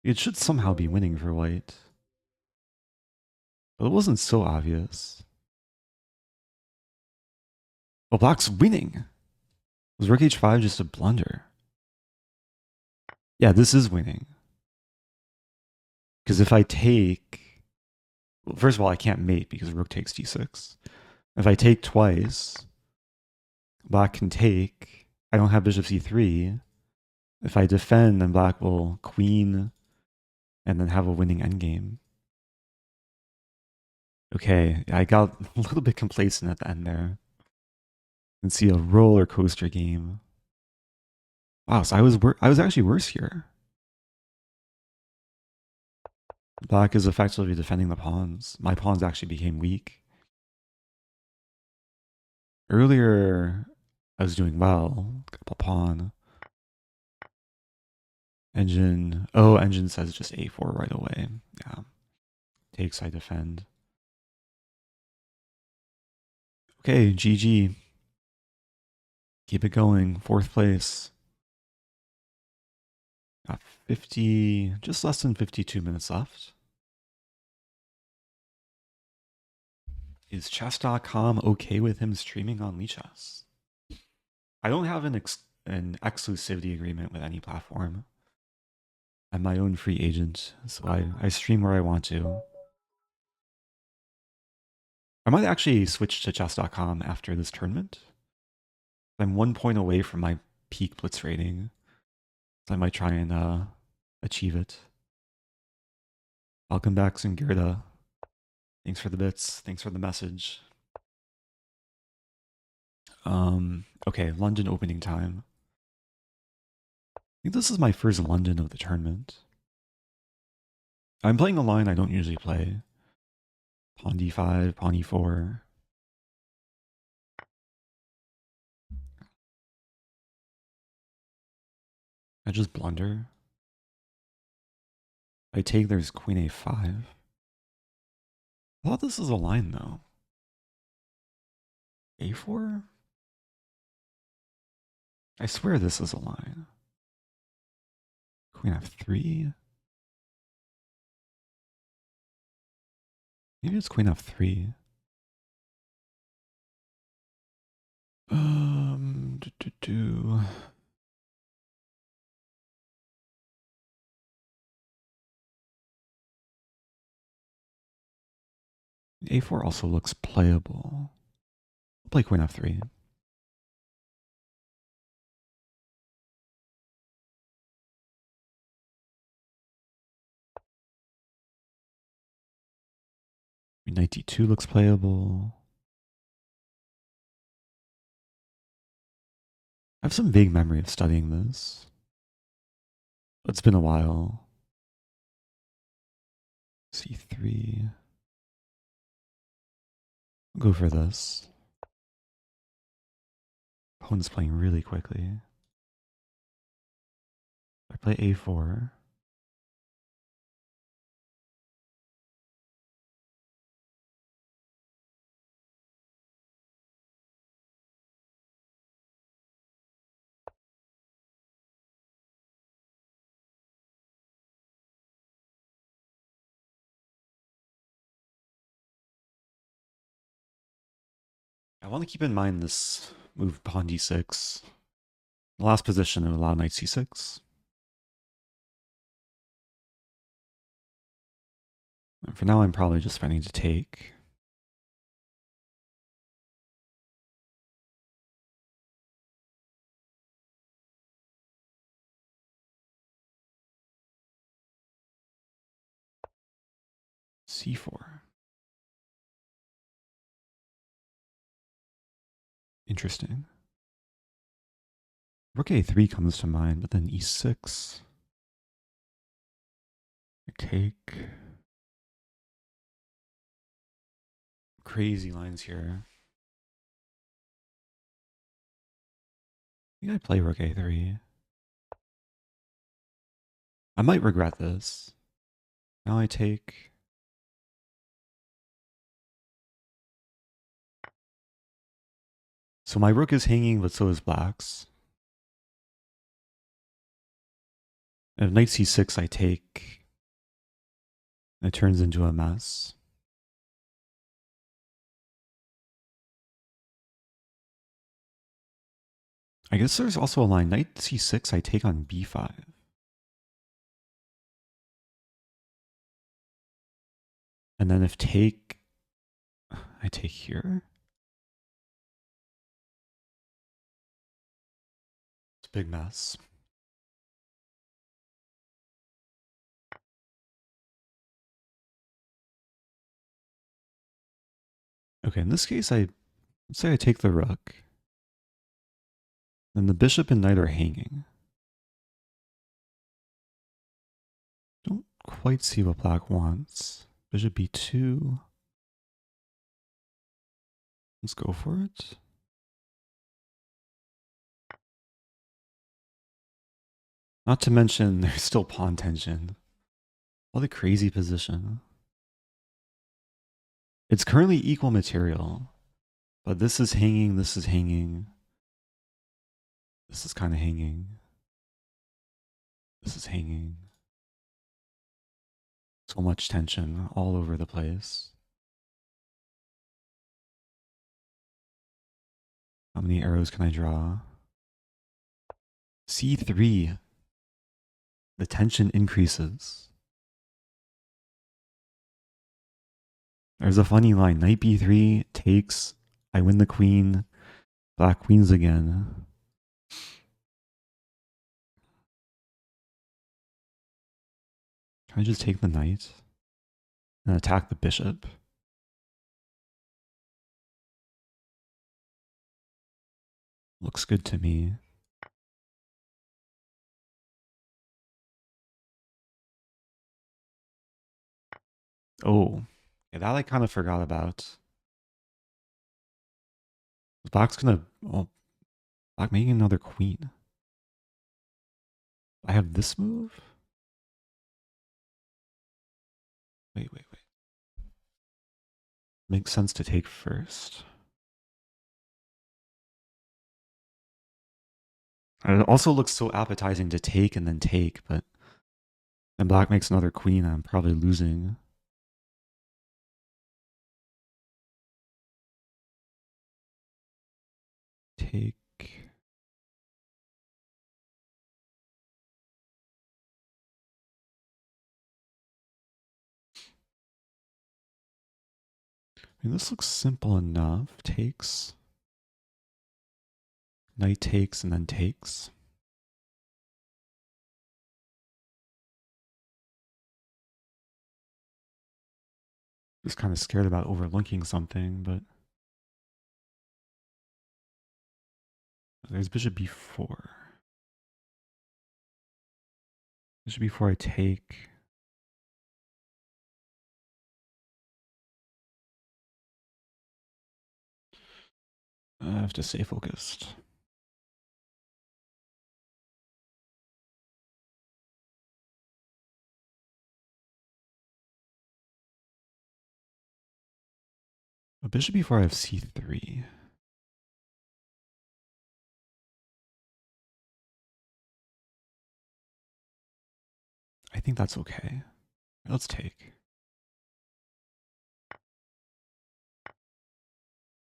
It should somehow be winning for white. But it wasn't so obvious. Well, black's winning. Was rook h5 just a blunder? Yeah, this is winning. Because if I take... Well, first of all, I can't mate because rook takes d6. If I take twice, black can take. I don't have bishop c3. If I defend, then black will queen and then have a winning endgame. Okay, I got a little bit complacent at the end there. You can see a roller coaster game. Wow, so I was actually worse here. Black is effectively defending the pawns. My pawns actually became weak. Earlier, I was doing well. Couple pawn. Engine. Oh, engine says just a4 right away. Yeah. Takes, I defend. Okay, GG. Keep it going. 4th place. Got 50, just less than 52 minutes left. Is chess.com okay with him streaming on Lichess? I don't have an exclusivity agreement with any platform. I'm my own free agent, so I stream where I want to. I might actually switch to chess.com after this tournament. I'm 1 point away from my peak Blitz rating. So I might try and achieve it. Welcome back, Zukertort. Thanks for the bits. Thanks for the message. Okay, London opening time. I think this is my first London of the tournament. I'm playing a line I don't usually play. Pawn d5, pawn e4. I just blunder. I take, there's queen a5. I thought this was a line though. a4? I swear this is a line. Queen f3? Maybe it's queen f3. Do, do, do. A4 also looks playable. I'll play queen f3. Knight d2 looks playable. I have some vague memory of studying this. It's been a while. c3. I'll go for this. Opponent's playing really quickly. I play a4. I want to keep in mind this move pawn d6. The last position it allowed knight c6. And for now I'm probably just fighting to take. c4. Interesting. Rook a3 comes to mind, but then e6. I take. Crazy lines here. I think I play rook a3. I might regret this. Now I take. So my rook is hanging, but so is black's. And if knight c6 I take, it turns into a mess. I guess there's also a line, knight c6 I take on b5. And then if take, I take here. It's a big mess. Okay, in this case, let's say I take the rook. Then the bishop and knight are hanging. Don't quite see what black wants. Bishop b2. Let's go for it. Not to mention, there's still pawn tension. What a crazy position. It's currently equal material, but this is hanging, this is hanging. This is kind of hanging. This is hanging. So much tension all over the place. How many arrows can I draw? c3. The tension increases. There's a funny line. Knight b3 takes. I win the queen. Black queens again. Can I just take the knight and attack the bishop? Looks good to me. Oh, yeah, that I kind of forgot about. Black's gonna... Oh, Black making another queen. I have this move? Wait. Makes sense to take first. And it also looks so appetizing to take and then take, but then Black makes another queen, I'm probably losing. Take. I mean, this looks simple enough. Takes. Knight takes and then takes. Just kind of scared about overlooking something, but there's bishop b4. Bishop b4 I take. I have to stay focused. A bishop b4 I have c3. I think that's okay. Let's take.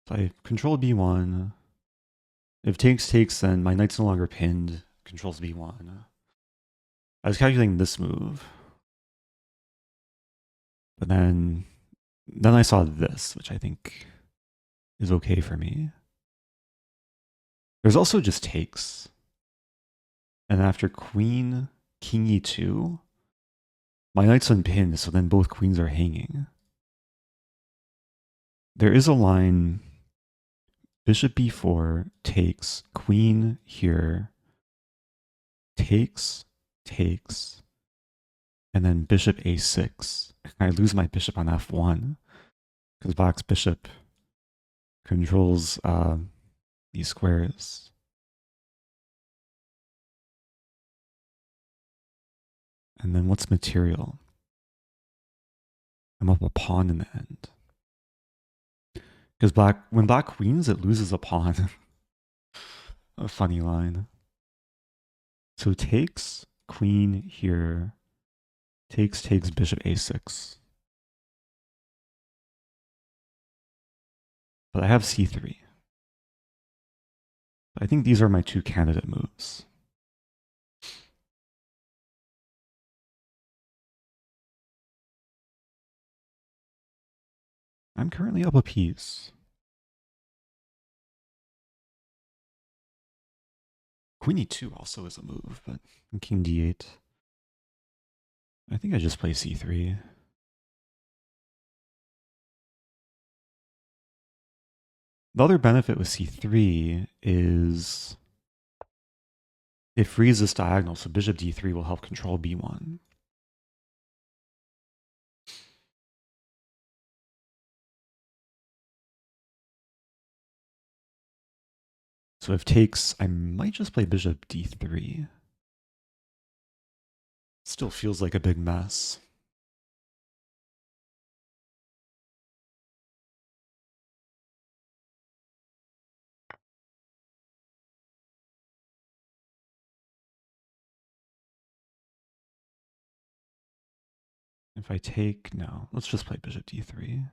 So I control b1. If takes, then my knight's no longer pinned. Controls b1. I was calculating this move. But then I saw this, which I think is okay for me. There's also just takes. And after queen, king e2, my knight's unpinned, so then both queens are hanging. There is a line, bishop b4 takes, queen here, takes, and then bishop a6. I lose my bishop on f1 because Black's bishop controls these squares. And then what's material? I'm up a pawn in the end. Because when Black queens, it loses a pawn. A funny line. So takes, queen here, takes, bishop a6. But I have c3. I think these are my two candidate moves. I'm currently up a piece. Queen e2 also is a move, but king d8. I think I just play c3. The other benefit with c3 is it frees this diagonal, so bishop d3 will help control b1. So if takes, I might just play bishop d3. Still feels like a big mess. If I take, no, let's just play bishop d3.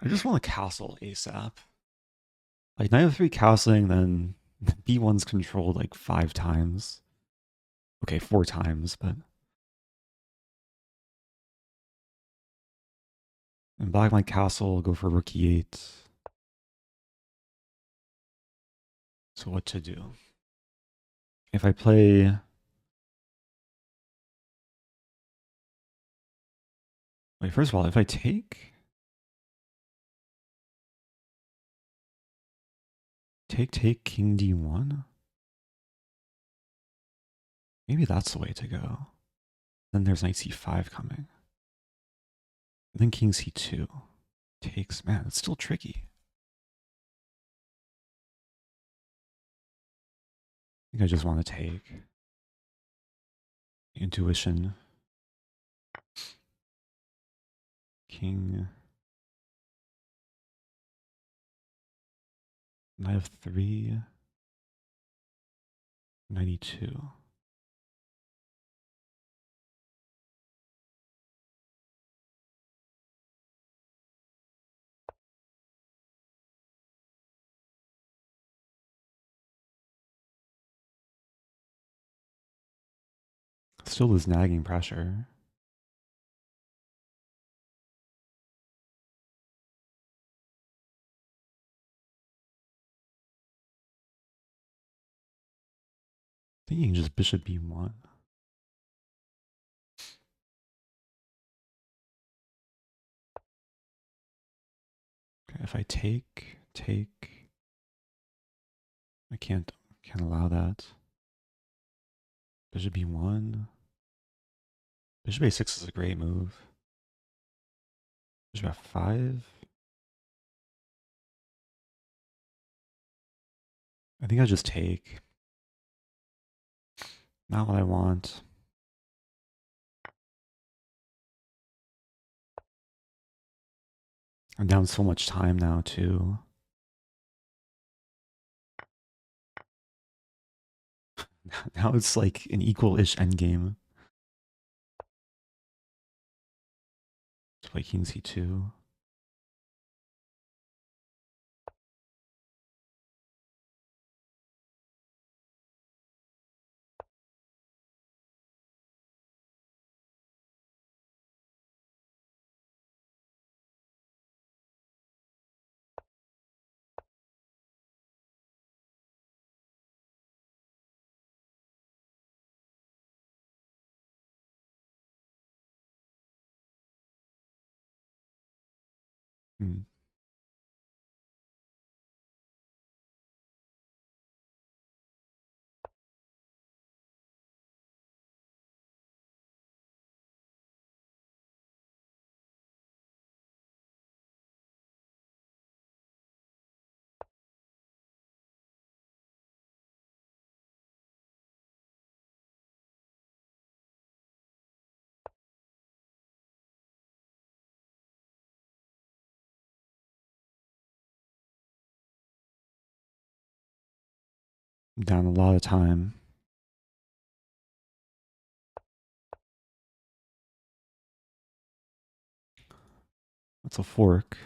I just want a castle ASAP. Like knight f3 castling, then b1's controlled like 5 times. Okay, 4 times, but... And Black might castle, go for rook e8. So what to do? If I play... Wait, first of all, if I take... Take, king d1? Maybe that's the way to go. Then there's knight c5 coming. And then king c2. Takes, man, it's still tricky. I think I just want to take. Intuition. King. Knight of 3. 92. Still is nagging pressure. I think you can just bishop b1. Okay, if I take, I can't allow that. Bishop b1. Bishop a6 is a great move. Bishop f5. I think I just take. Not what I want. I'm down so much time now too. Now it's like an equal-ish endgame. To play king c2. Hmm. I'm down a lot of time. That's a fork.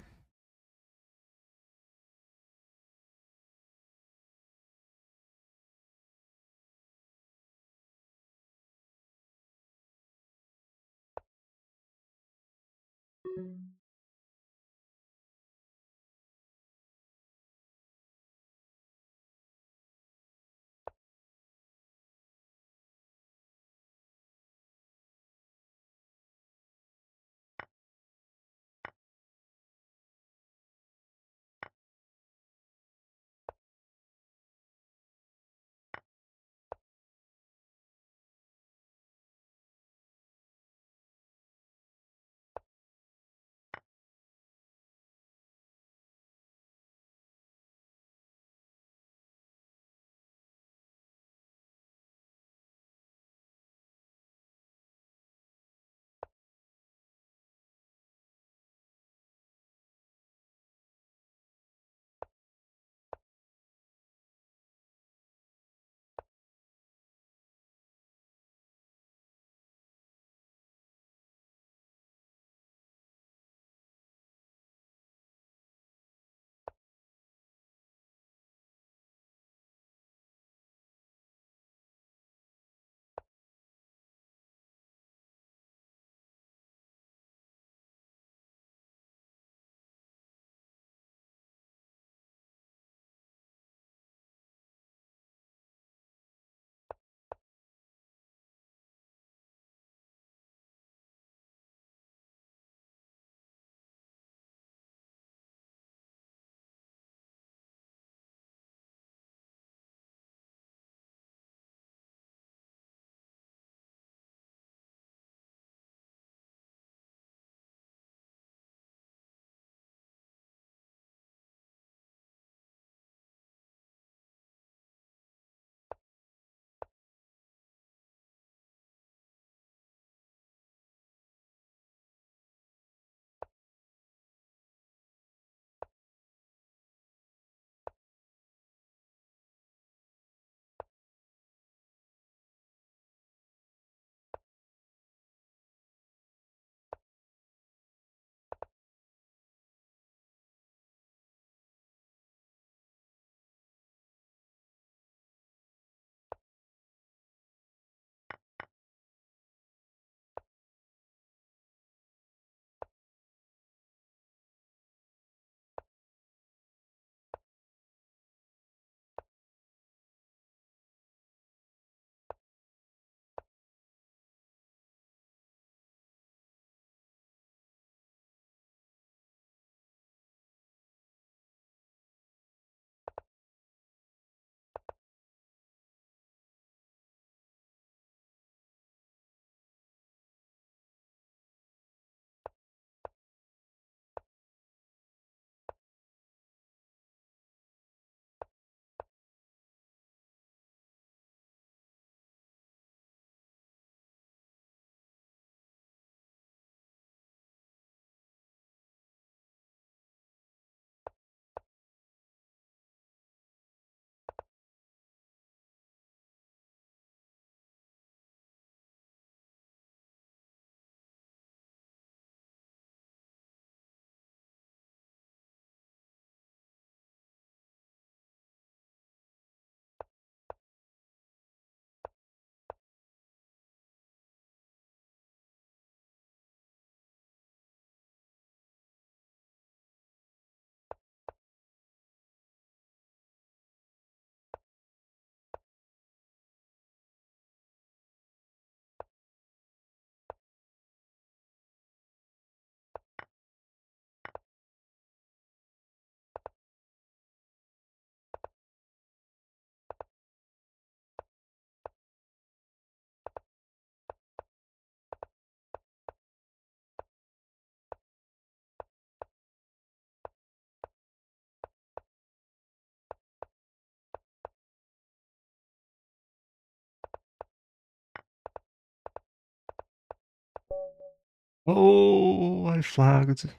Oh, I flagged.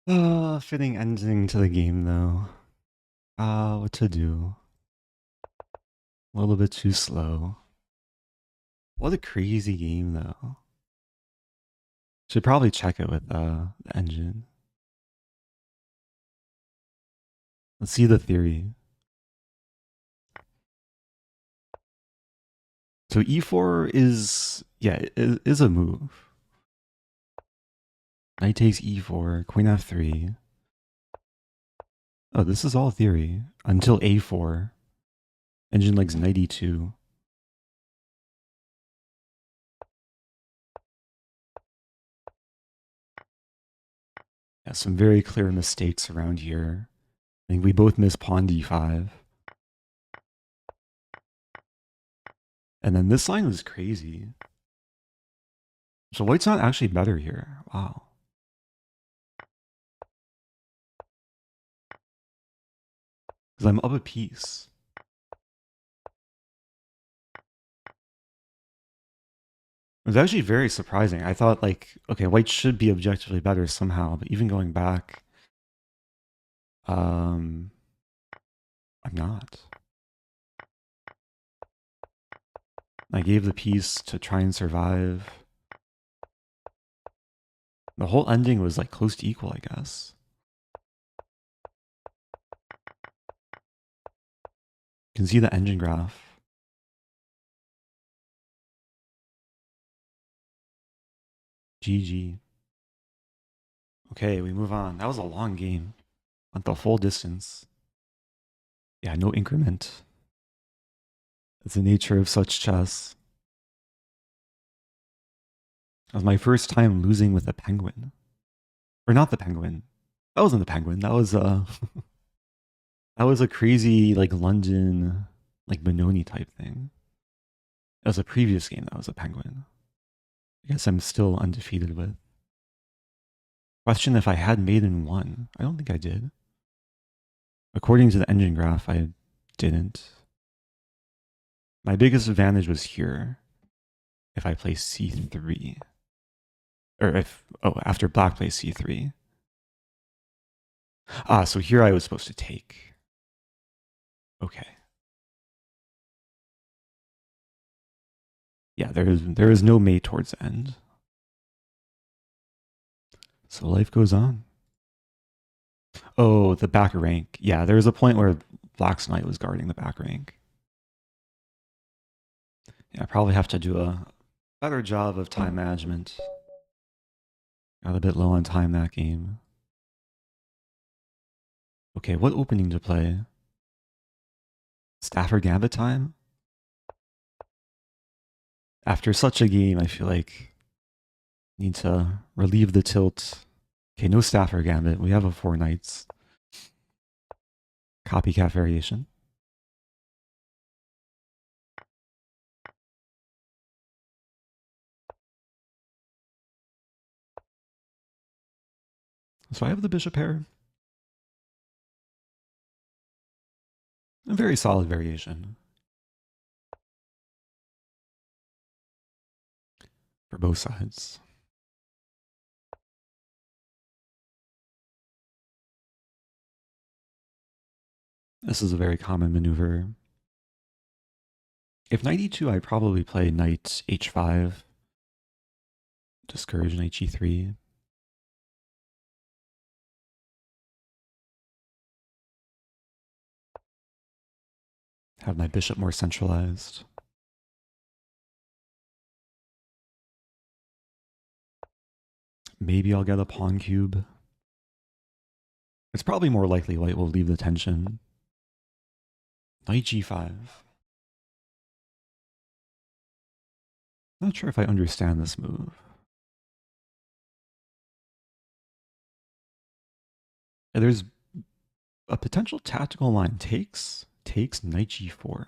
Fitting ending to the game though. What to do? A little bit too slow. What a crazy game though. Should probably check it with the engine. Let's see the theory. So e4 is, yeah, is a move. Knight takes e4, queen f3. Oh, this is all theory. Until a4. Engine legs knight e2. Yeah, some very clear mistakes around here. I think we both missed pawn d5. And then this line was crazy. So white's not actually better here. Wow. Because I'm up a piece. It was actually very surprising. I thought like, okay, white should be objectively better somehow, but even going back, I'm not. I gave the piece to try and survive. The whole ending was like close to equal, I guess. You can see the engine graph. GG. Okay, we move on. That was a long game. Went the full distance. Yeah, no increment. That's the nature of such chess. That was my first time losing with a penguin. Or not the penguin. That wasn't the penguin. That was that was a crazy like London like Benoni type thing. That was a previous game that was a penguin. I guess I'm still undefeated with. Question if I had maiden one. I don't think I did. According to the engine graph, I didn't. My biggest advantage was here. If I play c3. Or if, oh, after black plays c3. Ah, so here I was supposed to take. Okay. Yeah, there is no mate towards the end. So life goes on. Oh, the back rank. Yeah, there was a point where black's knight was guarding the back rank. Yeah, I probably have to do a better job of time management. Got a bit low on time that game. Okay, what opening to play? Stafford Gambit time? After such a game, I feel like I need to relieve the tilt. Okay, no Stafford Gambit. We have a 4 knights. Copycat variation. So I have the bishop pair. A very solid variation for both sides. This is a very common maneuver. If knight e2, I'd probably play knight h5. Discourage knight g3. Have my bishop more centralized. Maybe I'll get a pawn cube. It's probably more likely white will leave the tension. Knight g5. Not sure if I understand this move. There's a potential tactical line. Takes knight g4.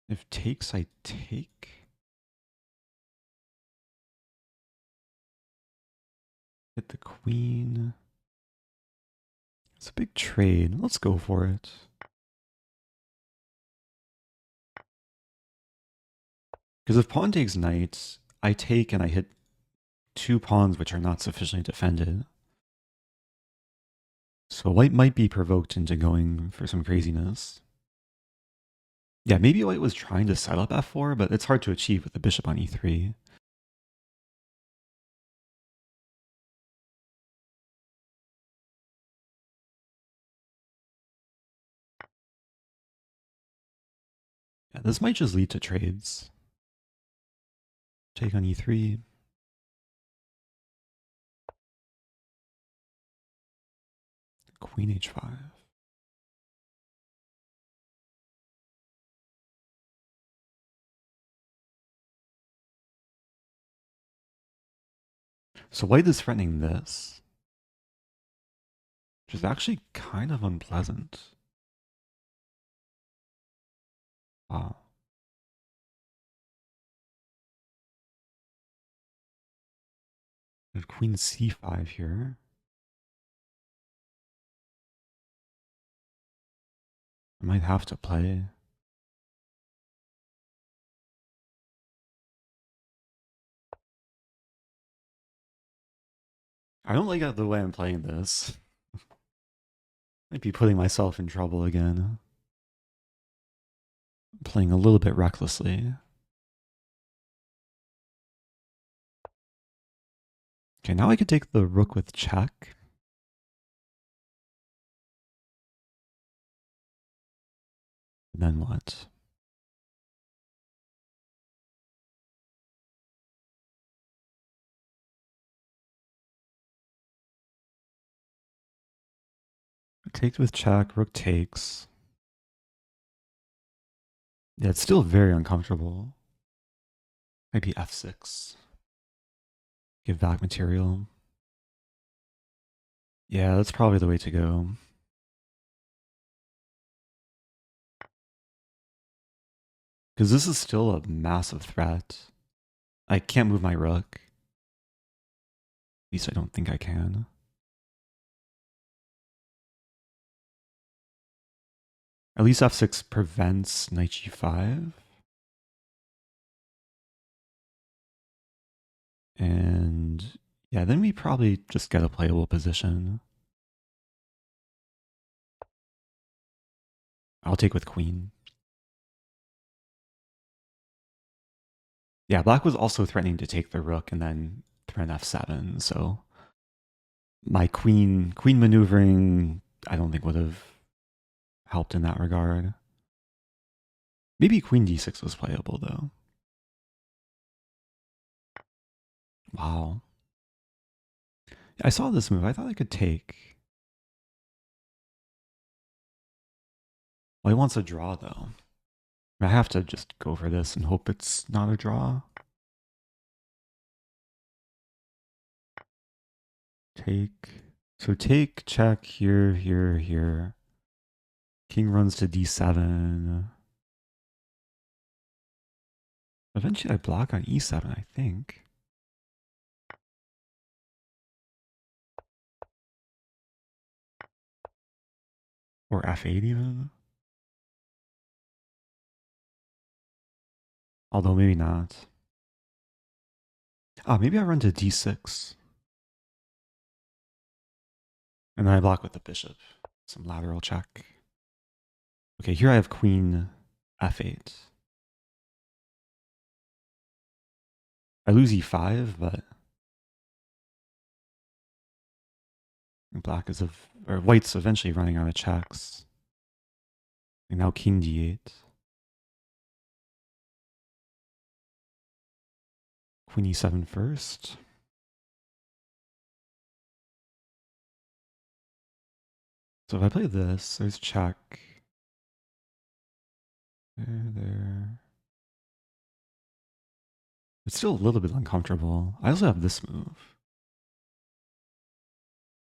If takes, I take. Hit the queen. It's a big trade. Let's go for it. Because if pawn takes knight, I take and I hit 2 pawns which are not sufficiently defended. So white might be provoked into going for some craziness. Yeah, maybe white was trying to set up f4, but it's hard to achieve with the bishop on e3. Yeah, this might just lead to trades. Take on e3. Queen h5. So white is threatening this, which is actually kind of unpleasant. Wow. There's queen c5 here. I might have to play. I don't like the way I'm playing this. Might be putting myself in trouble again. I'm playing a little bit recklessly. Okay, now I could take the rook with check. And then what? Take with check, rook takes. Yeah, it's still very uncomfortable. Maybe f6. Give back material. Yeah, that's probably the way to go. Because this is still a massive threat. I can't move my rook. At least I don't think I can. At least f6 prevents knight g5. And yeah, then we probably just get a playable position. I'll take with queen. Yeah, black was also threatening to take the rook and then threaten f7, so my queen maneuvering I don't think would have helped in that regard. Maybe queen d6 was playable though. Wow. I saw this move. I thought I could take. Well, he wants a draw though. I have to just go for this and hope it's not a draw. Take. So take, check, here, here, here. King runs to d7. Eventually I block on e7, I think. Or f8 even. Although maybe not. Ah, maybe I run to d6. And then I block with the bishop. Some lateral check. Okay, here I have queen f8. I lose e5, but black is or white's eventually running out of checks. And now king d8. Queen e7 first. So if I play this, there's check. There. It's still a little bit uncomfortable. I also have this move.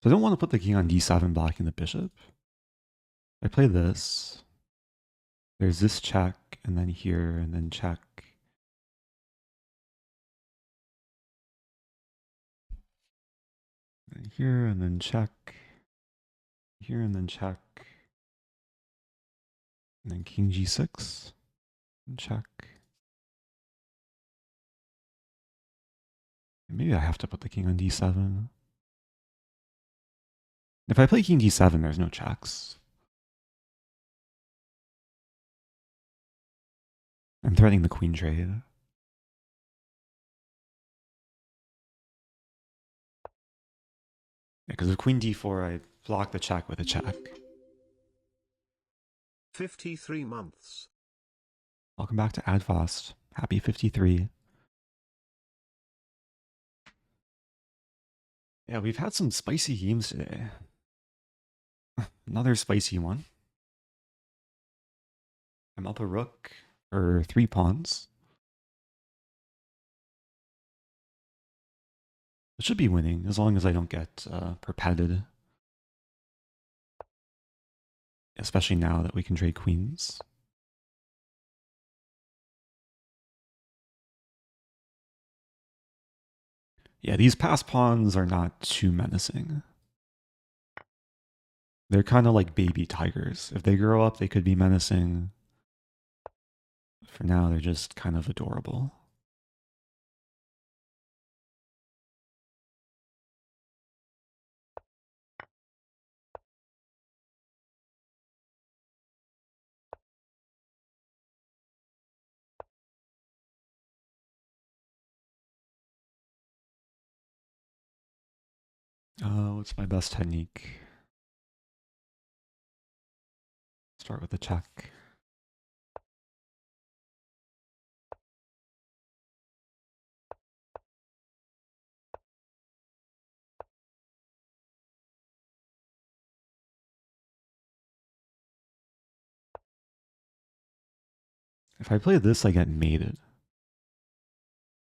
So I don't want to put the king on d7 blocking the bishop. I play this. There's this check, and then here, and then check. And here, and then check. Here, and then check. And then king g6. And check. Maybe I have to put the king on d7. If I play king d7, there's no checks. I'm threatening the queen trade. Yeah, because with queen d4, I block the check with a check. 53 months. Welcome back to Adfast. Happy 53. Yeah, we've had some spicy games today. Another spicy one. I'm up a rook for 3 pawns. It should be winning as long as I don't get perpeted. Especially now that we can trade queens. Yeah, these pass pawns are not too menacing. They're kind of like baby tigers. If they grow up, they could be menacing. For now, they're just kind of adorable. What's my best technique? Start with a check. If I play this, I get mated.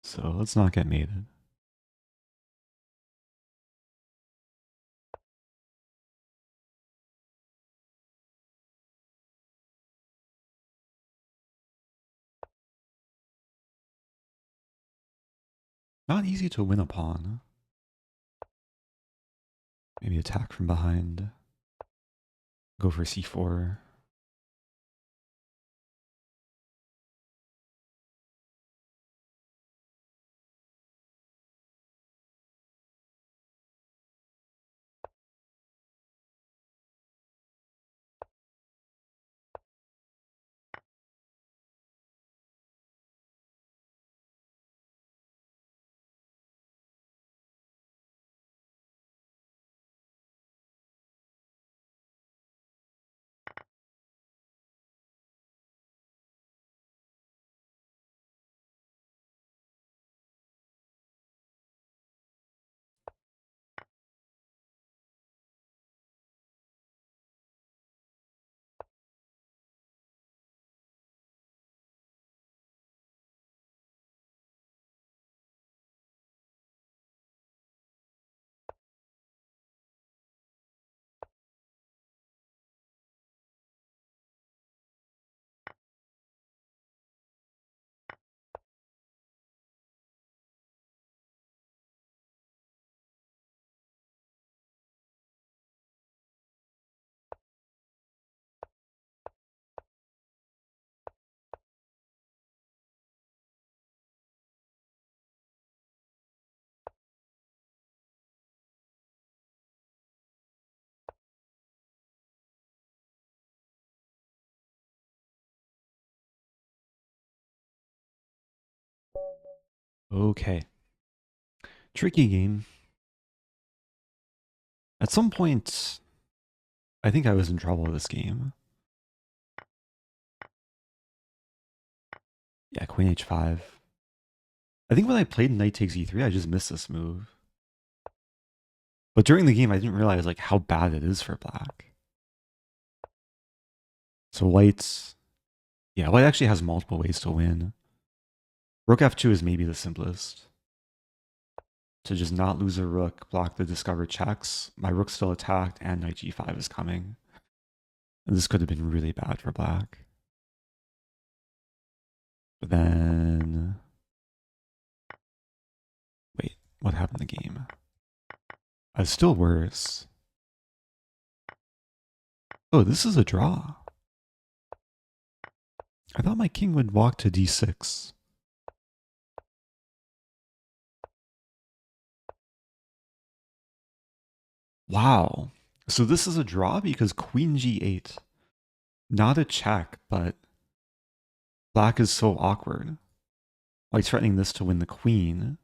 So let's not get mated. Not easy to win a pawn. Maybe attack from behind. Go for c4. Okay. Tricky game. At some point, I think I was in trouble with this game. Yeah, queen h5. I think when I played knight takes e3, I just missed this move. But during the game, I didn't realize like how bad it is for black. So white actually has multiple ways to win. Rook f2 is maybe the simplest. To just not lose a rook, block the discovered checks. My rook's still attacked, and knight g5 is coming. And this could have been really bad for black. But then... Wait, what happened in the game? It's still worse. Oh, this is a draw. I thought my king would walk to d6. Wow. So this is a draw because queen g8. Not a check, but black is so awkward. White's threatening this to win the queen.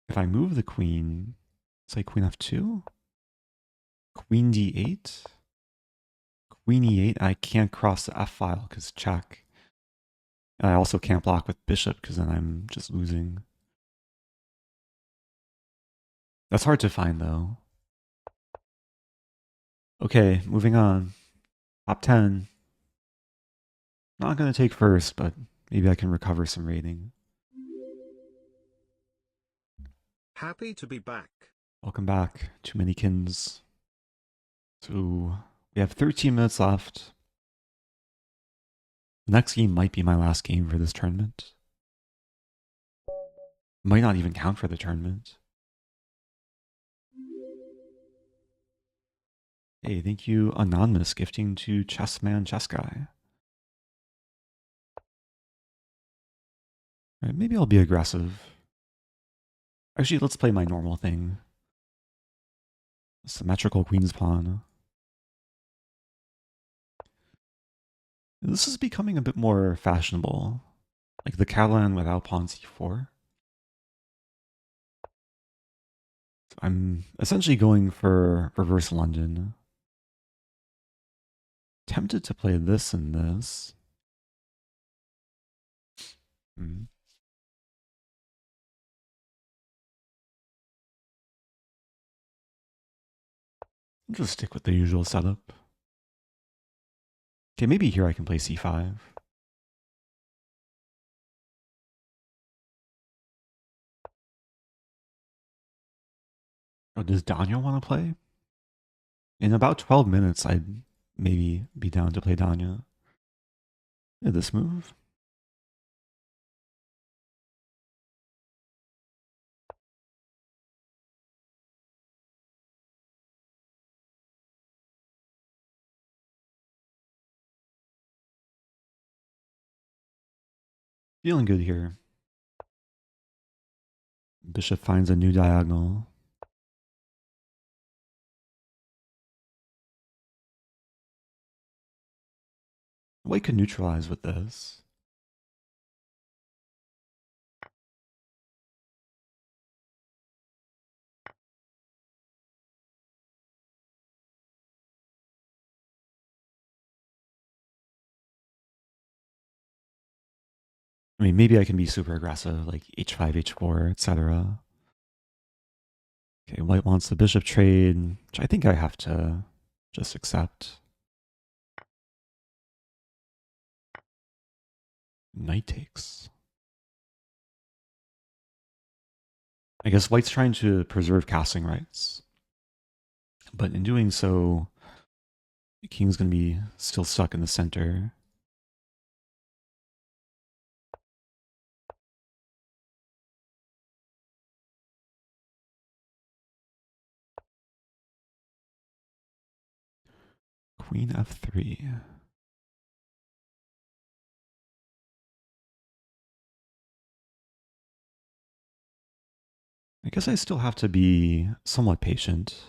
If I move the queen, say queen f2, queen d8, queen e8, I can't cross the f file because check. And I also can't block with bishop because then I'm just losing. That's hard to find though. Okay, moving on. Top 10. Not going to take first, but maybe I can recover some rating. Happy to be back. Welcome back. Too many kins. So we have 13 minutes left. The next game might be my last game for this tournament. Might not even count for the tournament. Hey, thank you, Anonymous, gifting to Chessman Chess Guy. All right, maybe I'll be aggressive. Actually, let's play my normal thing. Symmetrical Queen's Pawn. This is becoming a bit more fashionable. Like the Catalan without pawn c4. So I'm essentially going for reverse London. Tempted to play this and this. I'll just stick with the usual setup. Okay, maybe here I can play c5. Oh, does Danya want to play? In about 12 minutes, I'd maybe be down to play Danya. Yeah, this move. Feeling good here. Bishop finds a new diagonal. White could neutralize with this. I mean, maybe I can be super aggressive, like h5, h4, etc. Okay, white wants the bishop trade, which I think I have to just accept. Knight takes. I guess white's trying to preserve casting rights. But in doing so, the king's going to be still stuck in the center. Queen f3. I guess I still have to be somewhat patient.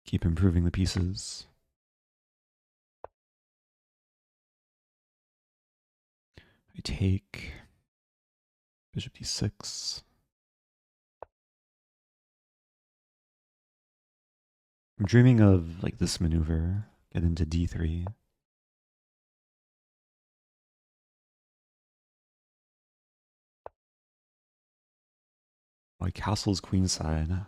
Keep improving the pieces. I take bishop d6. I'm dreaming of like this maneuver. Get into d3. White castles queenside.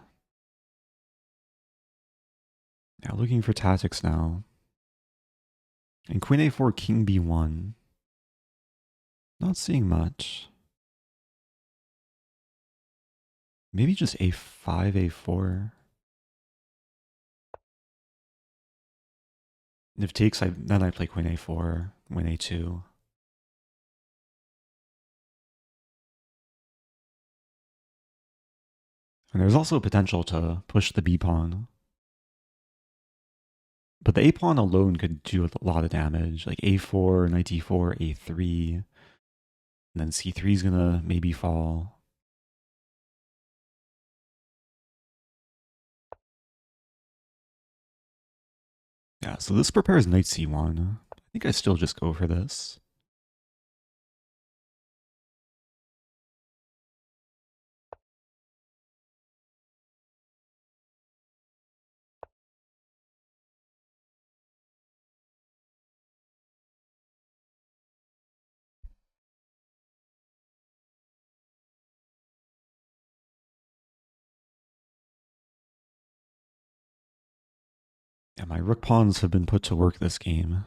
Yeah, looking for tactics now. And queen a4, king b1. Not seeing much. Maybe just a5, a4. And if takes, then I play queen a4, queen a2. And there's also potential to push the b pawn. But the a pawn alone could do a lot of damage, like a4, knight d4, a3, And then c3 is gonna maybe fall. Yeah, so this prepares knight c1. I think I still just go for this. Yeah, my rook pawns have been put to work this game.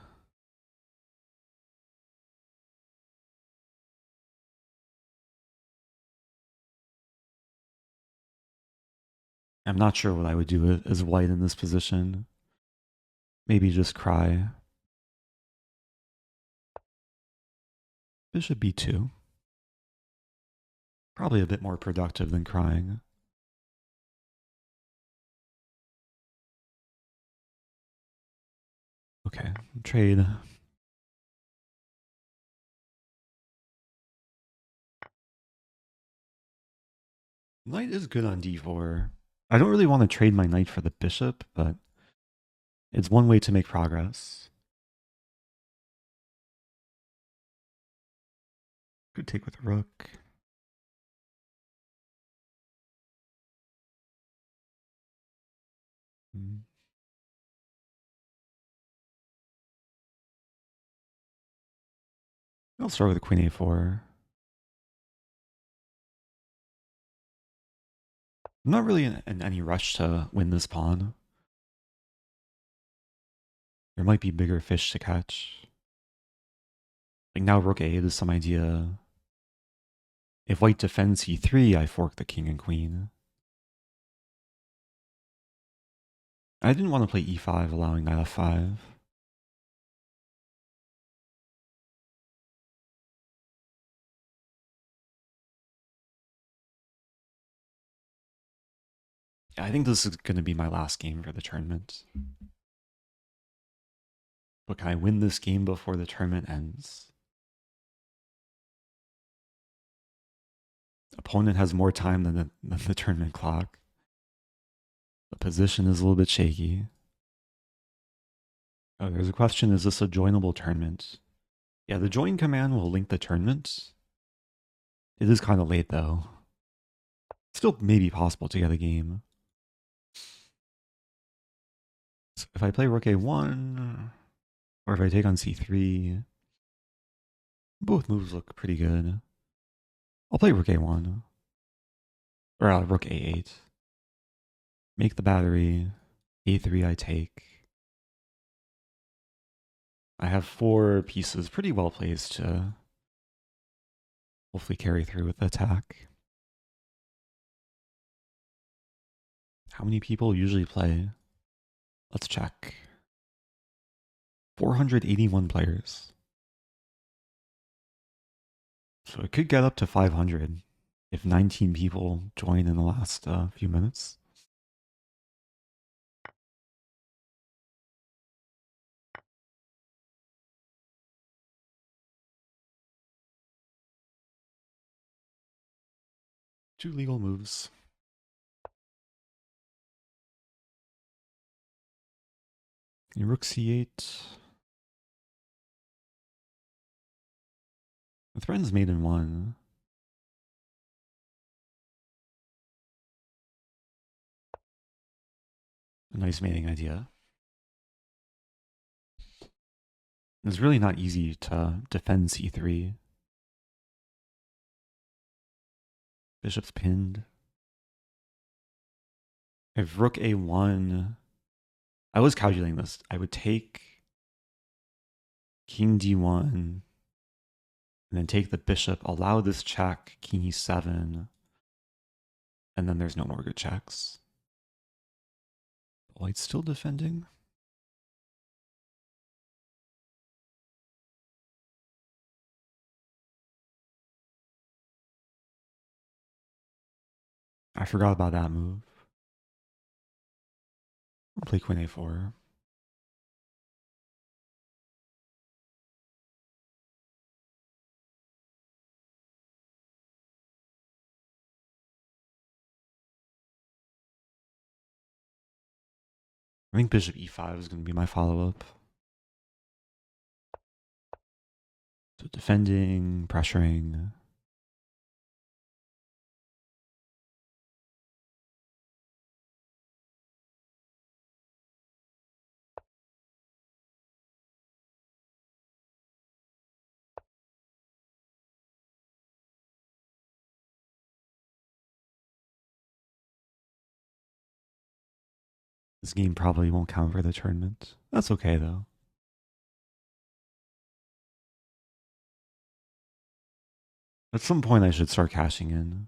I'm not sure what I would do as white in this position. Maybe just cry. Bishop b2. Probably a bit more productive than crying. Okay, trade. Knight is good on d4. I don't really want to trade my knight for the bishop, but it's one way to make progress. Could take with rook. I'll start with queen a4. I'm not really in any rush to win this pawn. There might be bigger fish to catch. Like now rook a8 is some idea. If white defends c3, I fork the king and queen. I didn't want to play e5, allowing knight f5. Yeah, I think this is going to be my last game for the tournament. But can I win this game before the tournament ends? Opponent has more time than the tournament clock. The position is a little bit shaky. Oh, there's a question, is this a joinable tournament? Yeah, the join command will link the tournament. It is kind of late though. Still maybe possible to get a game. So if I play rook a1, or if I take on c3, both moves look pretty good. I'll play rook a1. Or rook a8. Make the battery. a3 I take. I have 4 pieces pretty well placed to hopefully carry through with the attack. How many people usually play? Let's check. 481 players. So it could get up to 500 if 19 people join in the last few minutes. Two legal moves. Rook c8. With friends mate in 1. A nice mating idea. It's really not easy to defend c3. Bishop's pinned. If rook a1, I was calculating this. I would take king d1, and then take the bishop, allow this check, king e7, and then there's no more good checks. White's still defending. I forgot about that move. I'll play queen a4. I think bishop e5 is going to be my follow-up. So defending, pressuring. This game probably won't count for the tournament. That's okay though. At some point I should start cashing in.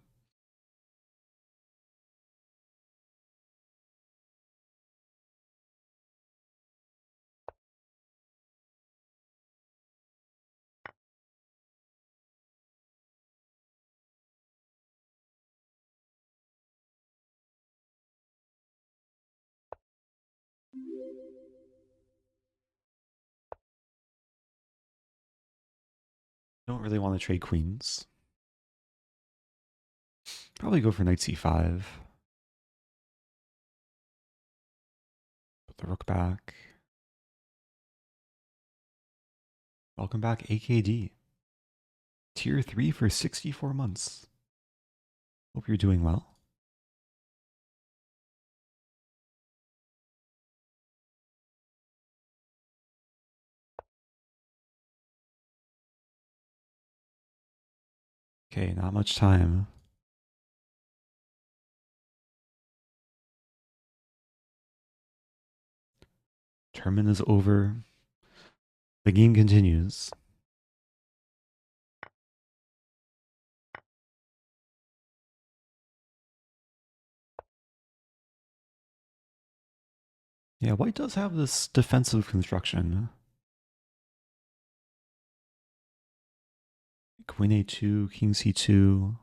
Don't really want to trade queens. Probably go for knight c5. Put the rook back. Welcome back, AKD. Tier 3 for 64 months. Hope you're doing well. Okay, not much time. Tournament is over. The game continues. Yeah, white does have this defensive construction. Queen a2, king c2.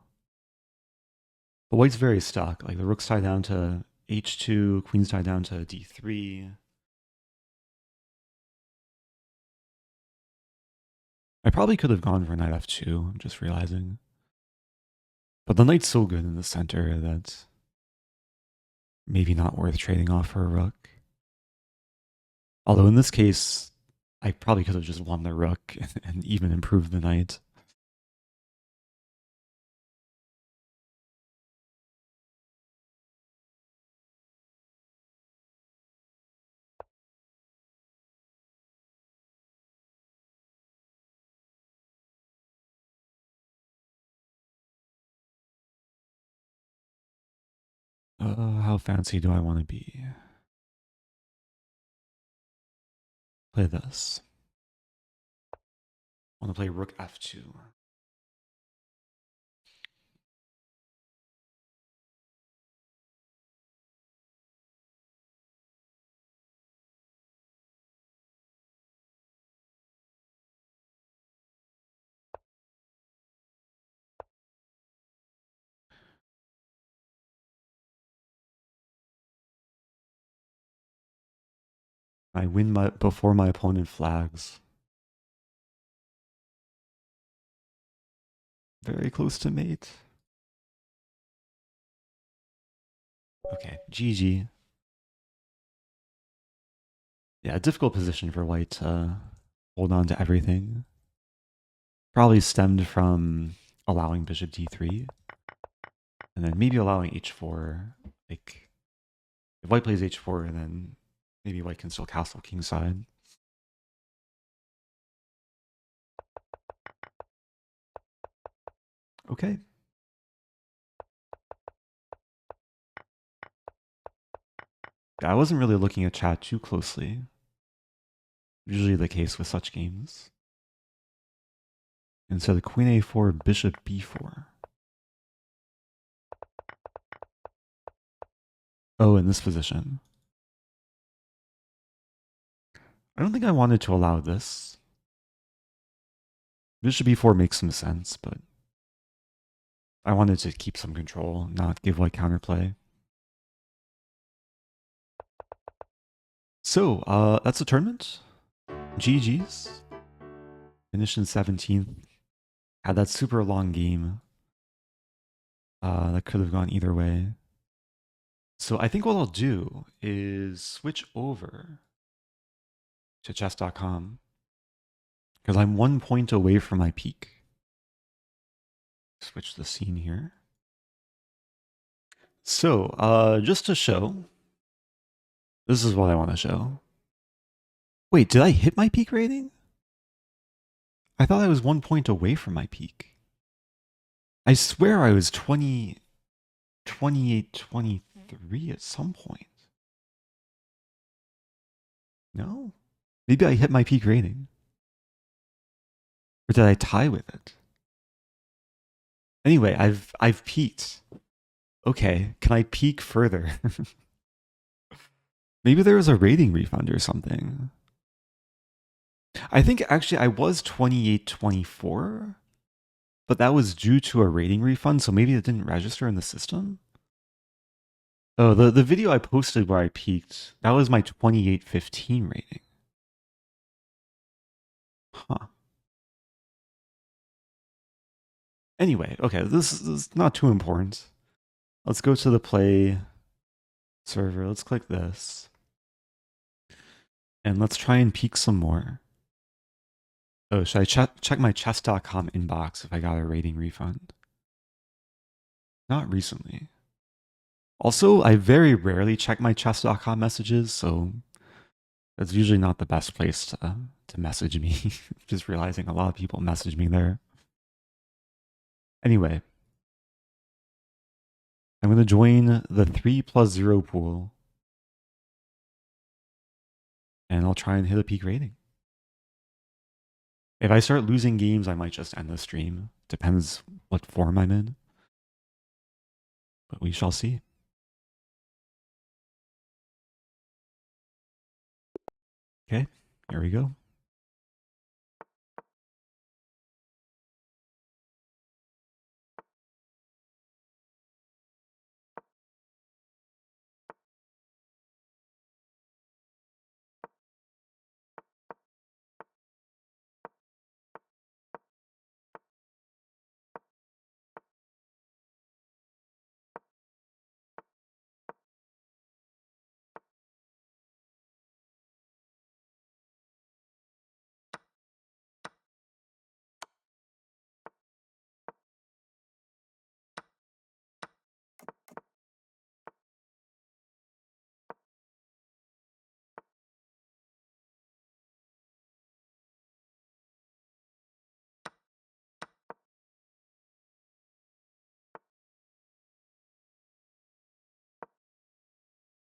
But white's very stuck. Like the rook's tied down to h2, queen's tied down to d3. I probably could have gone for knight f2, I'm just realizing. But the knight's so good in the center that maybe not worth trading off for a rook. Although in this case, I probably could have just won the rook and even improved the knight. How fancy do I want to be? Play this. I want to play rook f2. I win before my opponent flags. Very close to mate. Okay, GG. Yeah, a difficult position for white to hold on to everything. Probably stemmed from allowing bishop d3. And then maybe allowing h4. Like, if white plays h4, then maybe white can still castle kingside. Okay. Yeah, I wasn't really looking at chat too closely. Usually the case with such games. And so the queen a4, bishop b4. Oh, in this position. I don't think I wanted to allow this. Bishop b4 makes some sense, but I wanted to keep some control, not give white counterplay. So, that's the tournament. GG's. Finished in 17th. Had that super long game. That could have gone either way. So I think what I'll do is switch over to chess.com because I'm 1 point away from my peak. Switch the scene here. So, just to show, this is what I want to show. Wait, did I hit my peak rating? I thought I was 1 point away from my peak. I swear I was 20, 28, 23 at some point. No? Maybe I hit my peak rating. Or did I tie with it? Anyway, I've peaked. Okay, can I peak further? Maybe there was a rating refund or something. I think actually I was 28, 24, but that was due to a rating refund, so maybe it didn't register in the system. Oh, the video I posted where I peaked, that was my 2815 rating. Huh. Anyway, okay, this is not too important. Let's go to the play server. Let's click this. And let's try and peak some more. Oh, should I check my chess.com inbox if I got a rating refund? Not recently. Also, I very rarely check my chess.com messages, so that's usually not the best place to message me. Just realizing a lot of people message me there. Anyway, I'm going to join the 3+0 pool. And I'll try and hit a peak rating. If I start losing games, I might just end the stream. Depends what form I'm in. But we shall see. Okay, here we go.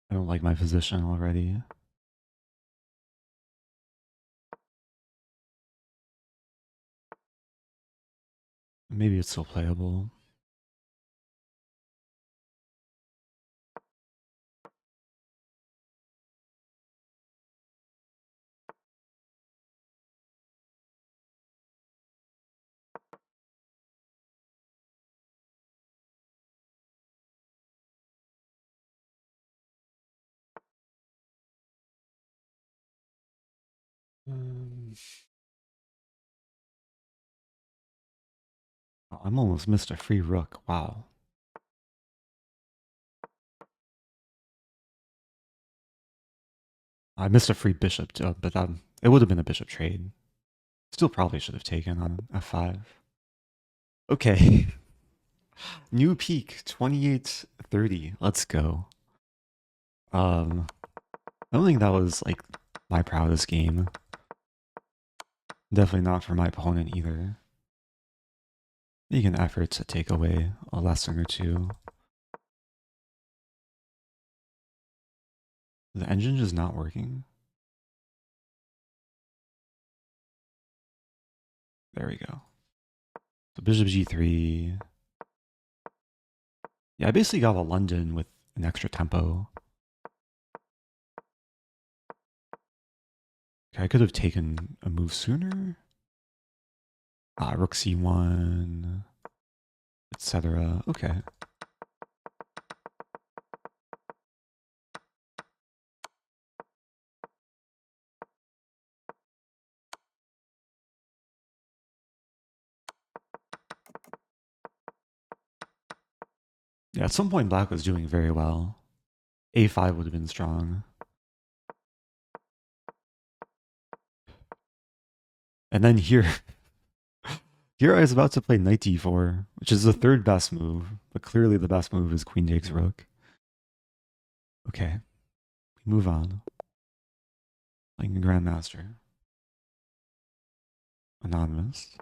I don't like my position already. Maybe it's still playable. Oh, I'm almost missed a free rook. Wow. I missed a free bishop, too, but it would have been a bishop trade. Still probably should have taken on f5. Okay. New peak, 2830. Let's go. I don't think that was like my proudest game. Definitely not for my opponent either. Make an effort to take away a lesson or two. The engine just not working. There we go. So bishop g3. Yeah, I basically got a London with an extra tempo. Okay, I could have taken a move sooner. Rook c1, etc. Okay. Yeah, at some point Black was doing very well. A5 would have been strong. And then here, here I was about to play knight d4, which is the third best move, but clearly the best move is queen takes rook. Okay, we move on. Playing the Grandmaster. Anonymous.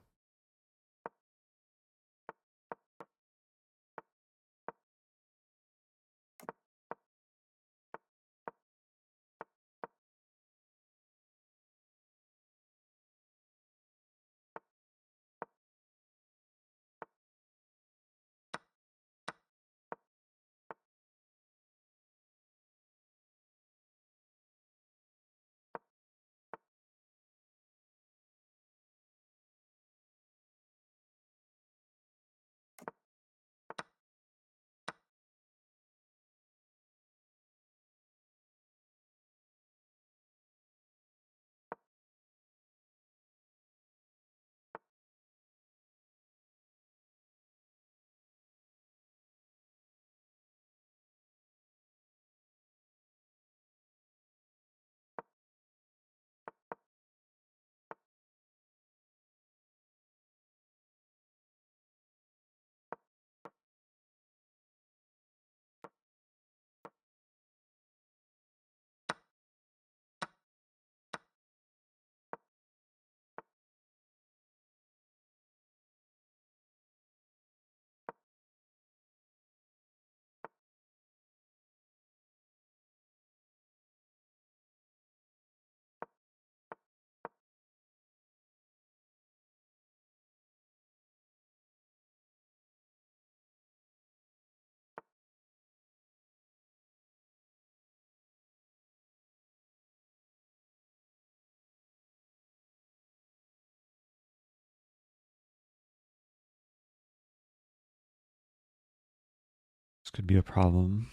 This could be a problem.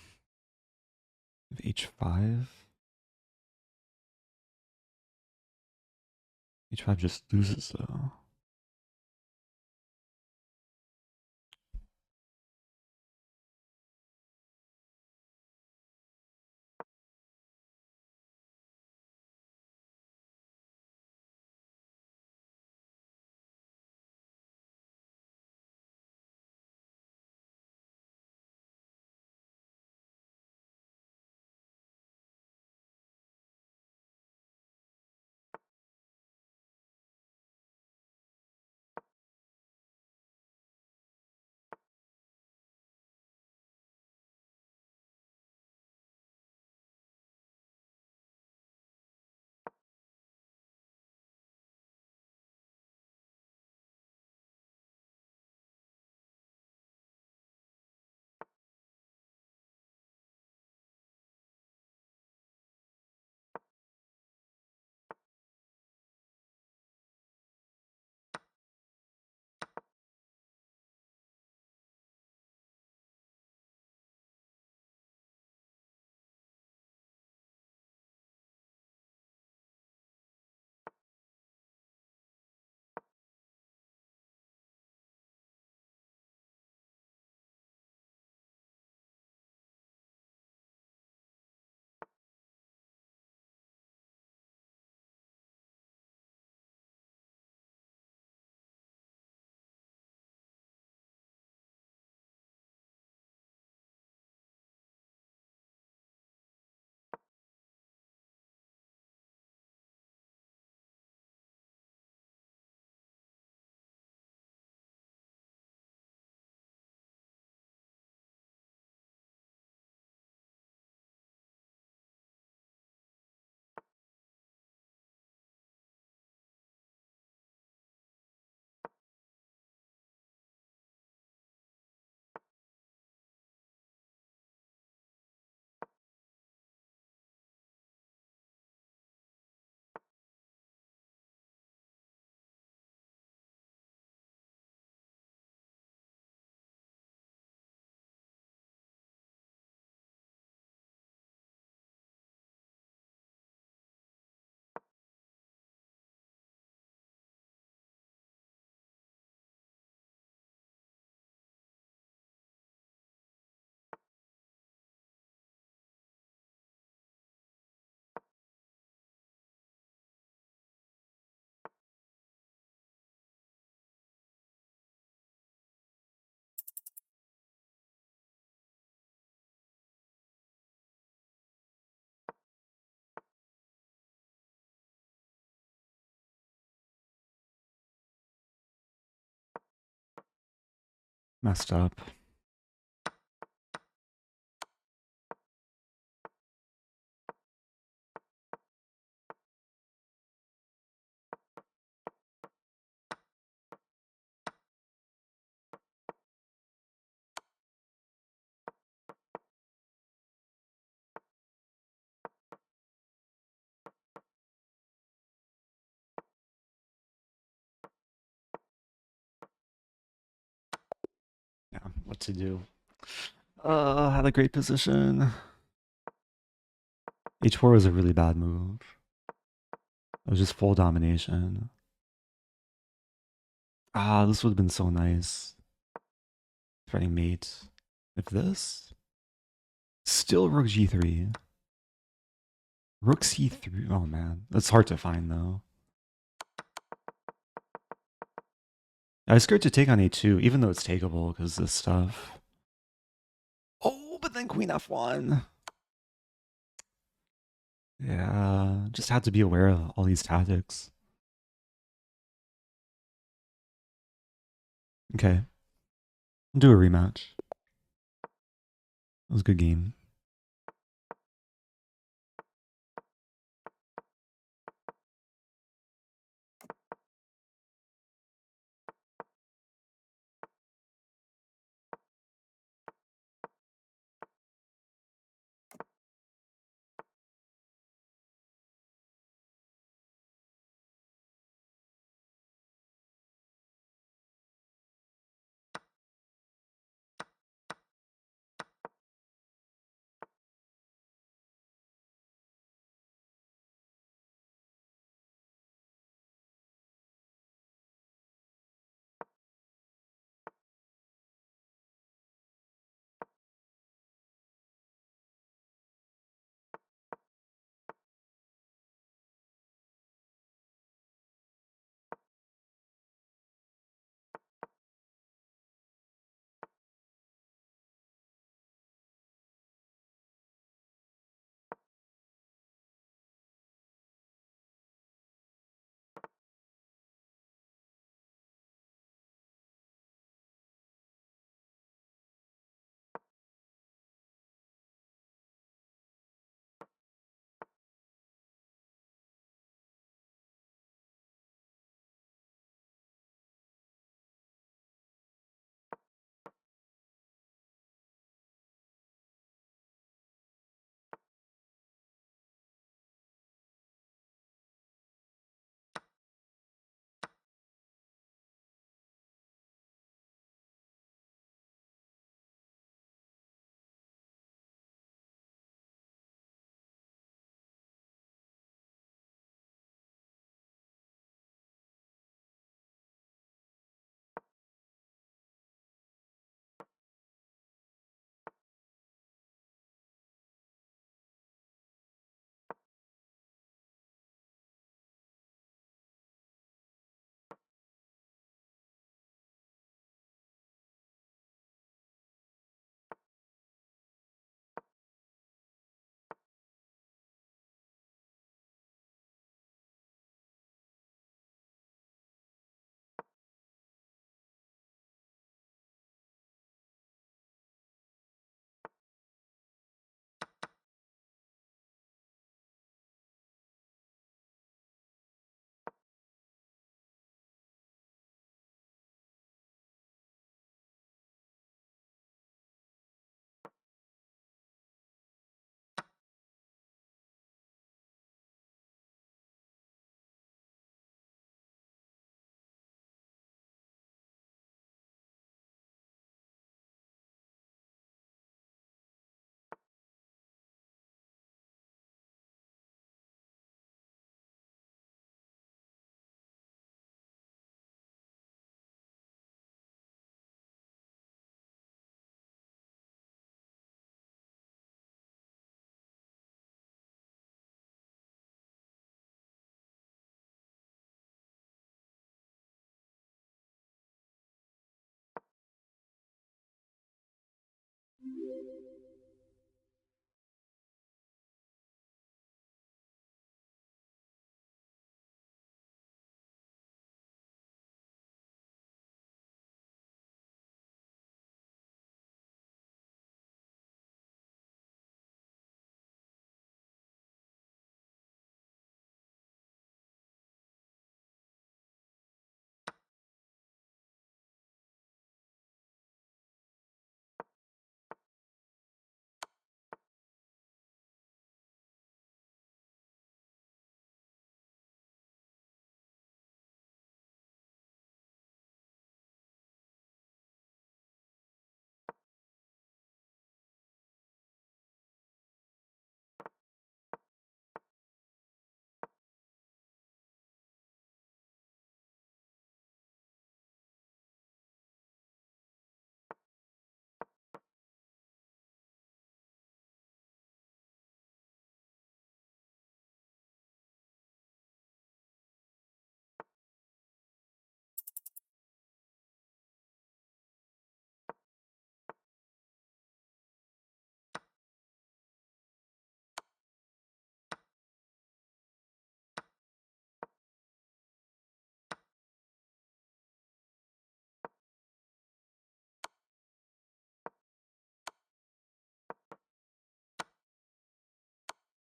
With h5. H5 just loses though. Messed up. Yeah, what to do? Had a great position. H4 was a really bad move. It was just full domination. Ah, this would have been so nice. Threatening mate. If this? Still rook g3. Rook c3. Oh man, that's hard to find though. I was scared to take on a2, even though it's takeable because this stuff. Oh, but then queen f1. Yeah, just had to be aware of all these tactics. Okay. I'll do a rematch. It was a good game.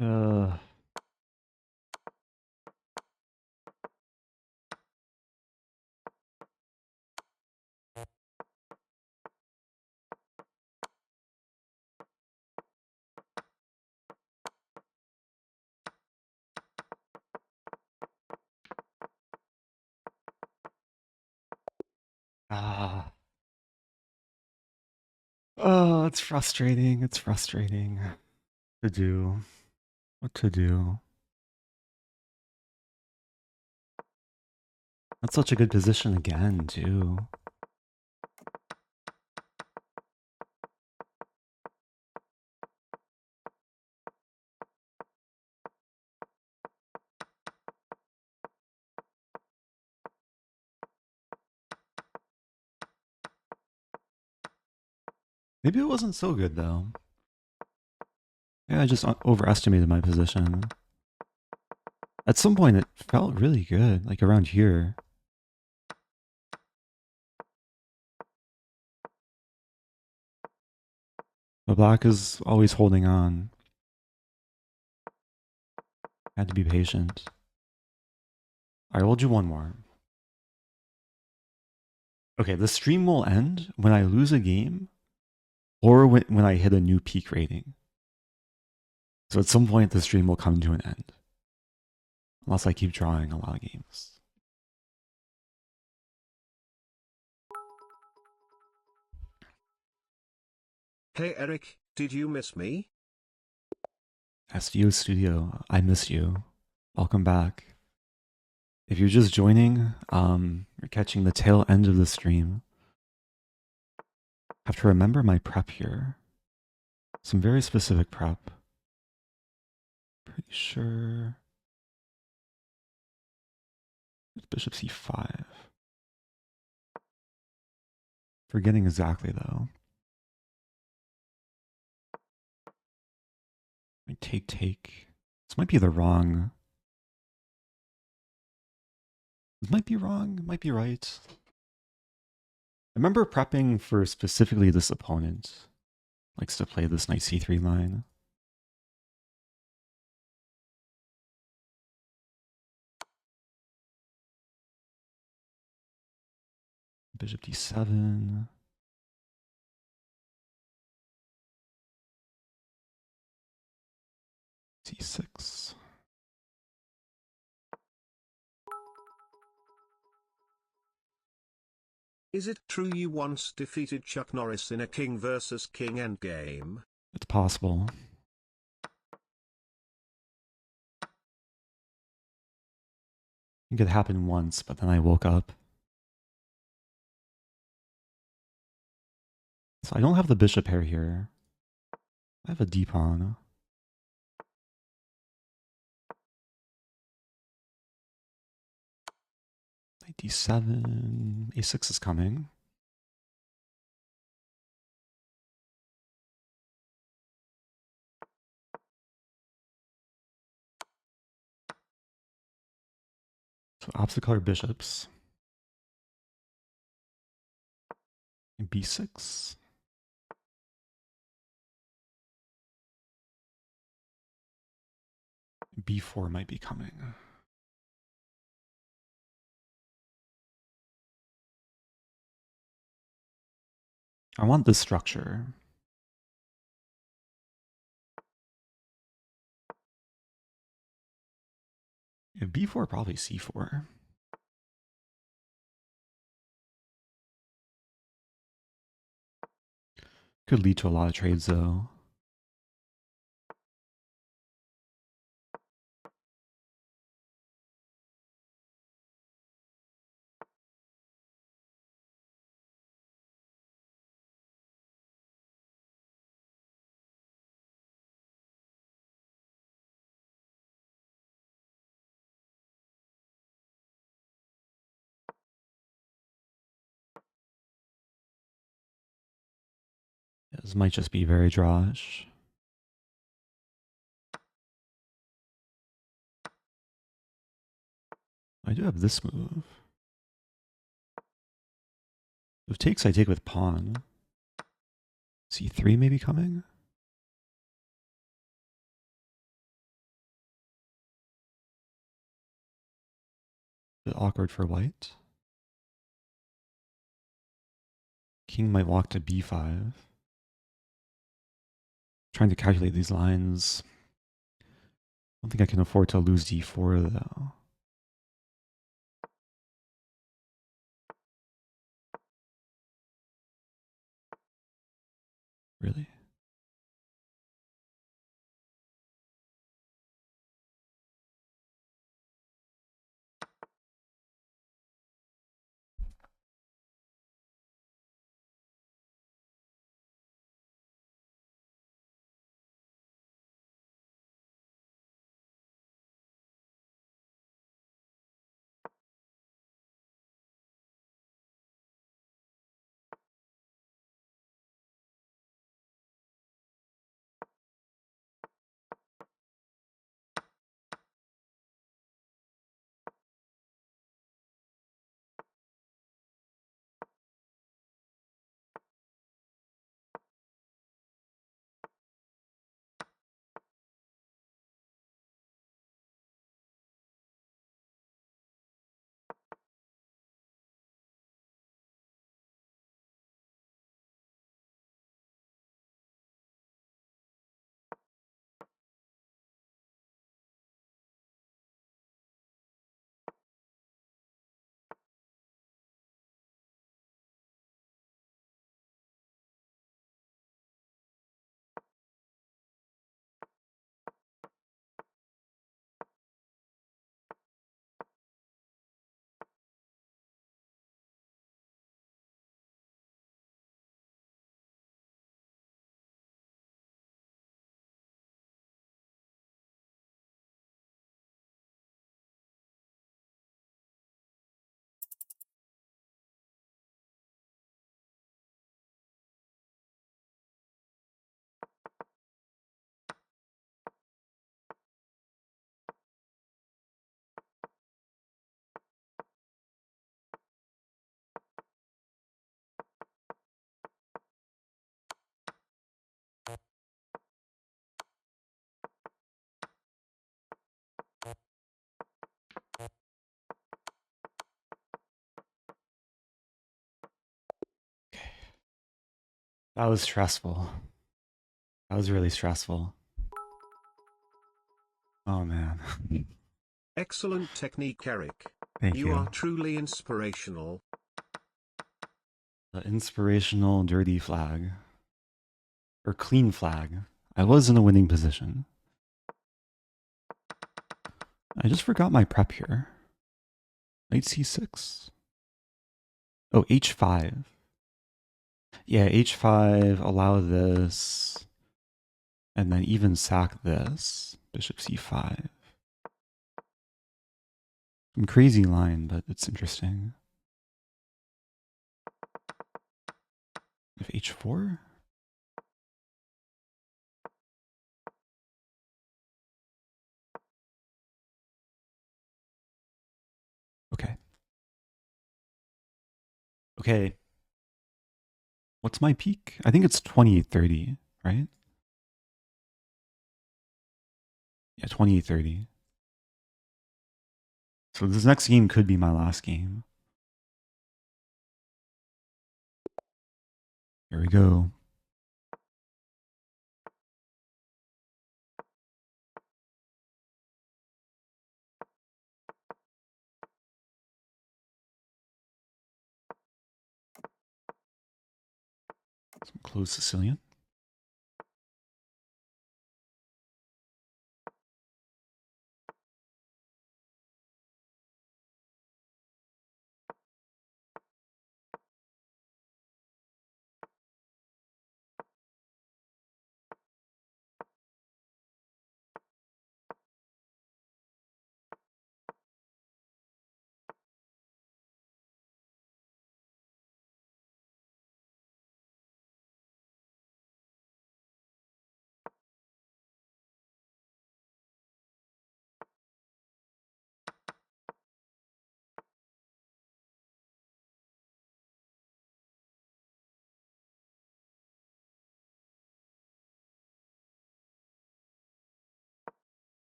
Uh, ah. Oh, it's frustrating. It's frustrating. What to do? What to do? That's such a good position again, too. Maybe it wasn't so good, though. Yeah, I just overestimated my position. At some point, it felt really good, like around here. But black is always holding on. Had to be patient. Alright, we'll do one more. Okay, the stream will end when I lose a game or when I hit a new peak rating. So at some point, the stream will come to an end. Unless I keep drawing a lot of games. Hey Eric, did you miss me? SDO Studio, I miss you. Welcome back. If you're just joining, you're catching the tail end of the stream. Have to remember my prep here. Some very specific prep. Pretty sure. Bishop c5. Forgetting exactly though. Take. This might be the wrong. This might be wrong, might be right. I remember prepping for specifically this opponent. Likes to play this knight c3 line. Bishop d7. c6. Is it true you once defeated Chuck Norris in a king versus king endgame? It's possible. I think it happened once, but then I woke up. So I don't have the bishop pair here. I have a d-pawn. Knight d7. a6 is coming. So opposite color bishops. And b6. b4 might be coming. I want this structure. Yeah, b4, probably c4. Could lead to a lot of trades though. Yeah, this might just be very drawish. I do have this move. If takes, I take with pawn. c3 maybe coming? Bit awkward for white. King might walk to b5. Trying to calculate these lines. I don't think I can afford to lose d4 though. Really? That was stressful. That was really stressful. Oh man. Excellent technique, Eric. Thank You you. are truly inspirational. The inspirational dirty flag. Or clean flag. I was in a winning position. I just forgot my prep here. Knight c6. Oh, h5. Yeah, h5, allow this. And then even sack this. Bishop c5. Some crazy line, but it's interesting. If h4? Okay. Okay. What's my peak? I think it's 2830, right? Yeah, 2830. So this next game could be my last game. Here we go. Some closed Sicilian.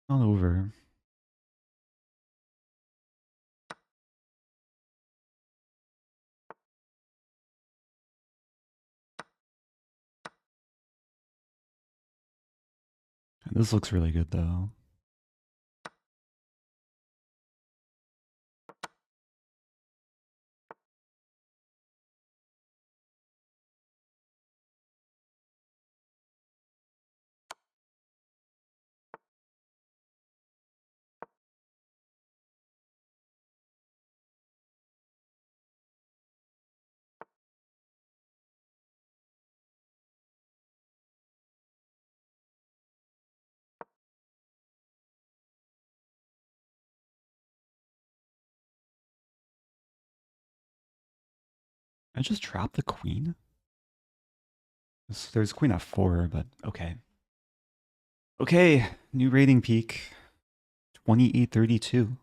Not over. This looks really good though. I just trapped the queen? There's queen f4, but okay. Okay, new rating peak. 2832.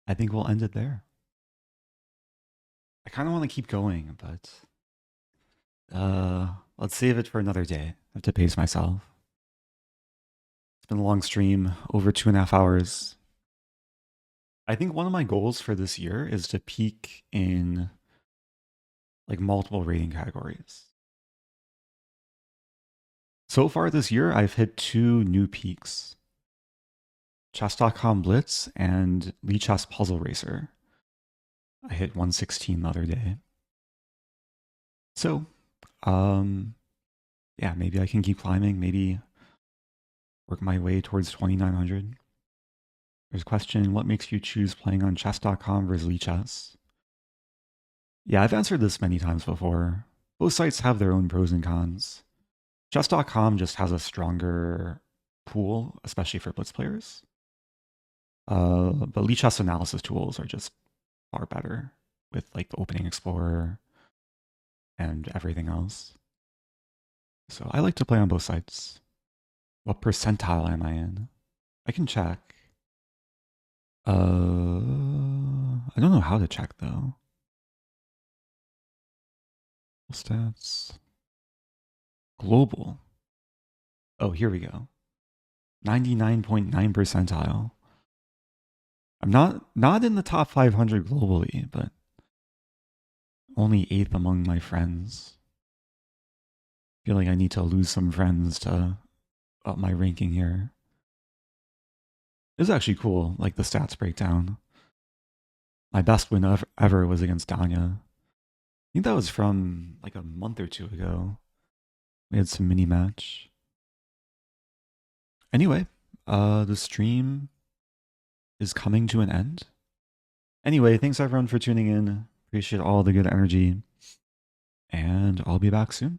I think we'll end it there. I kind of want to keep going, but let's save it for another day. I have to pace myself. It's been a long stream, over 2.5 hours. I think one of my goals for this year is to peak in like multiple rating categories. So far this year, I've hit 2 new peaks. Chess.com Blitz and Lichess Puzzle Racer. I hit 116 the other day. So, yeah, maybe I can keep climbing, maybe work my way towards 2900. There's a question, what makes you choose playing on chess.com versus Lichess? Yeah, I've answered this many times before. Both sites have their own pros and cons. Chess.com just has a stronger pool, especially for Blitz players. But Lichess analysis tools are just far better with like the opening explorer and everything else. So I like to play on both sites. What percentile am I in? I can check. I don't know how to check though. Stats. Global. Oh, here we go. 99.9 percentile. I'm not in the top 500 globally, but only 8th among my friends. I feel like I need to lose some friends to up my ranking here. It's actually cool, like the stats breakdown. My best win ever was against Danya. I think that was from like a month or 2 ago. We had some mini match. Anyway, the stream is coming to an end. Anyway, thanks everyone for tuning in. Appreciate all the good energy. And I'll be back soon.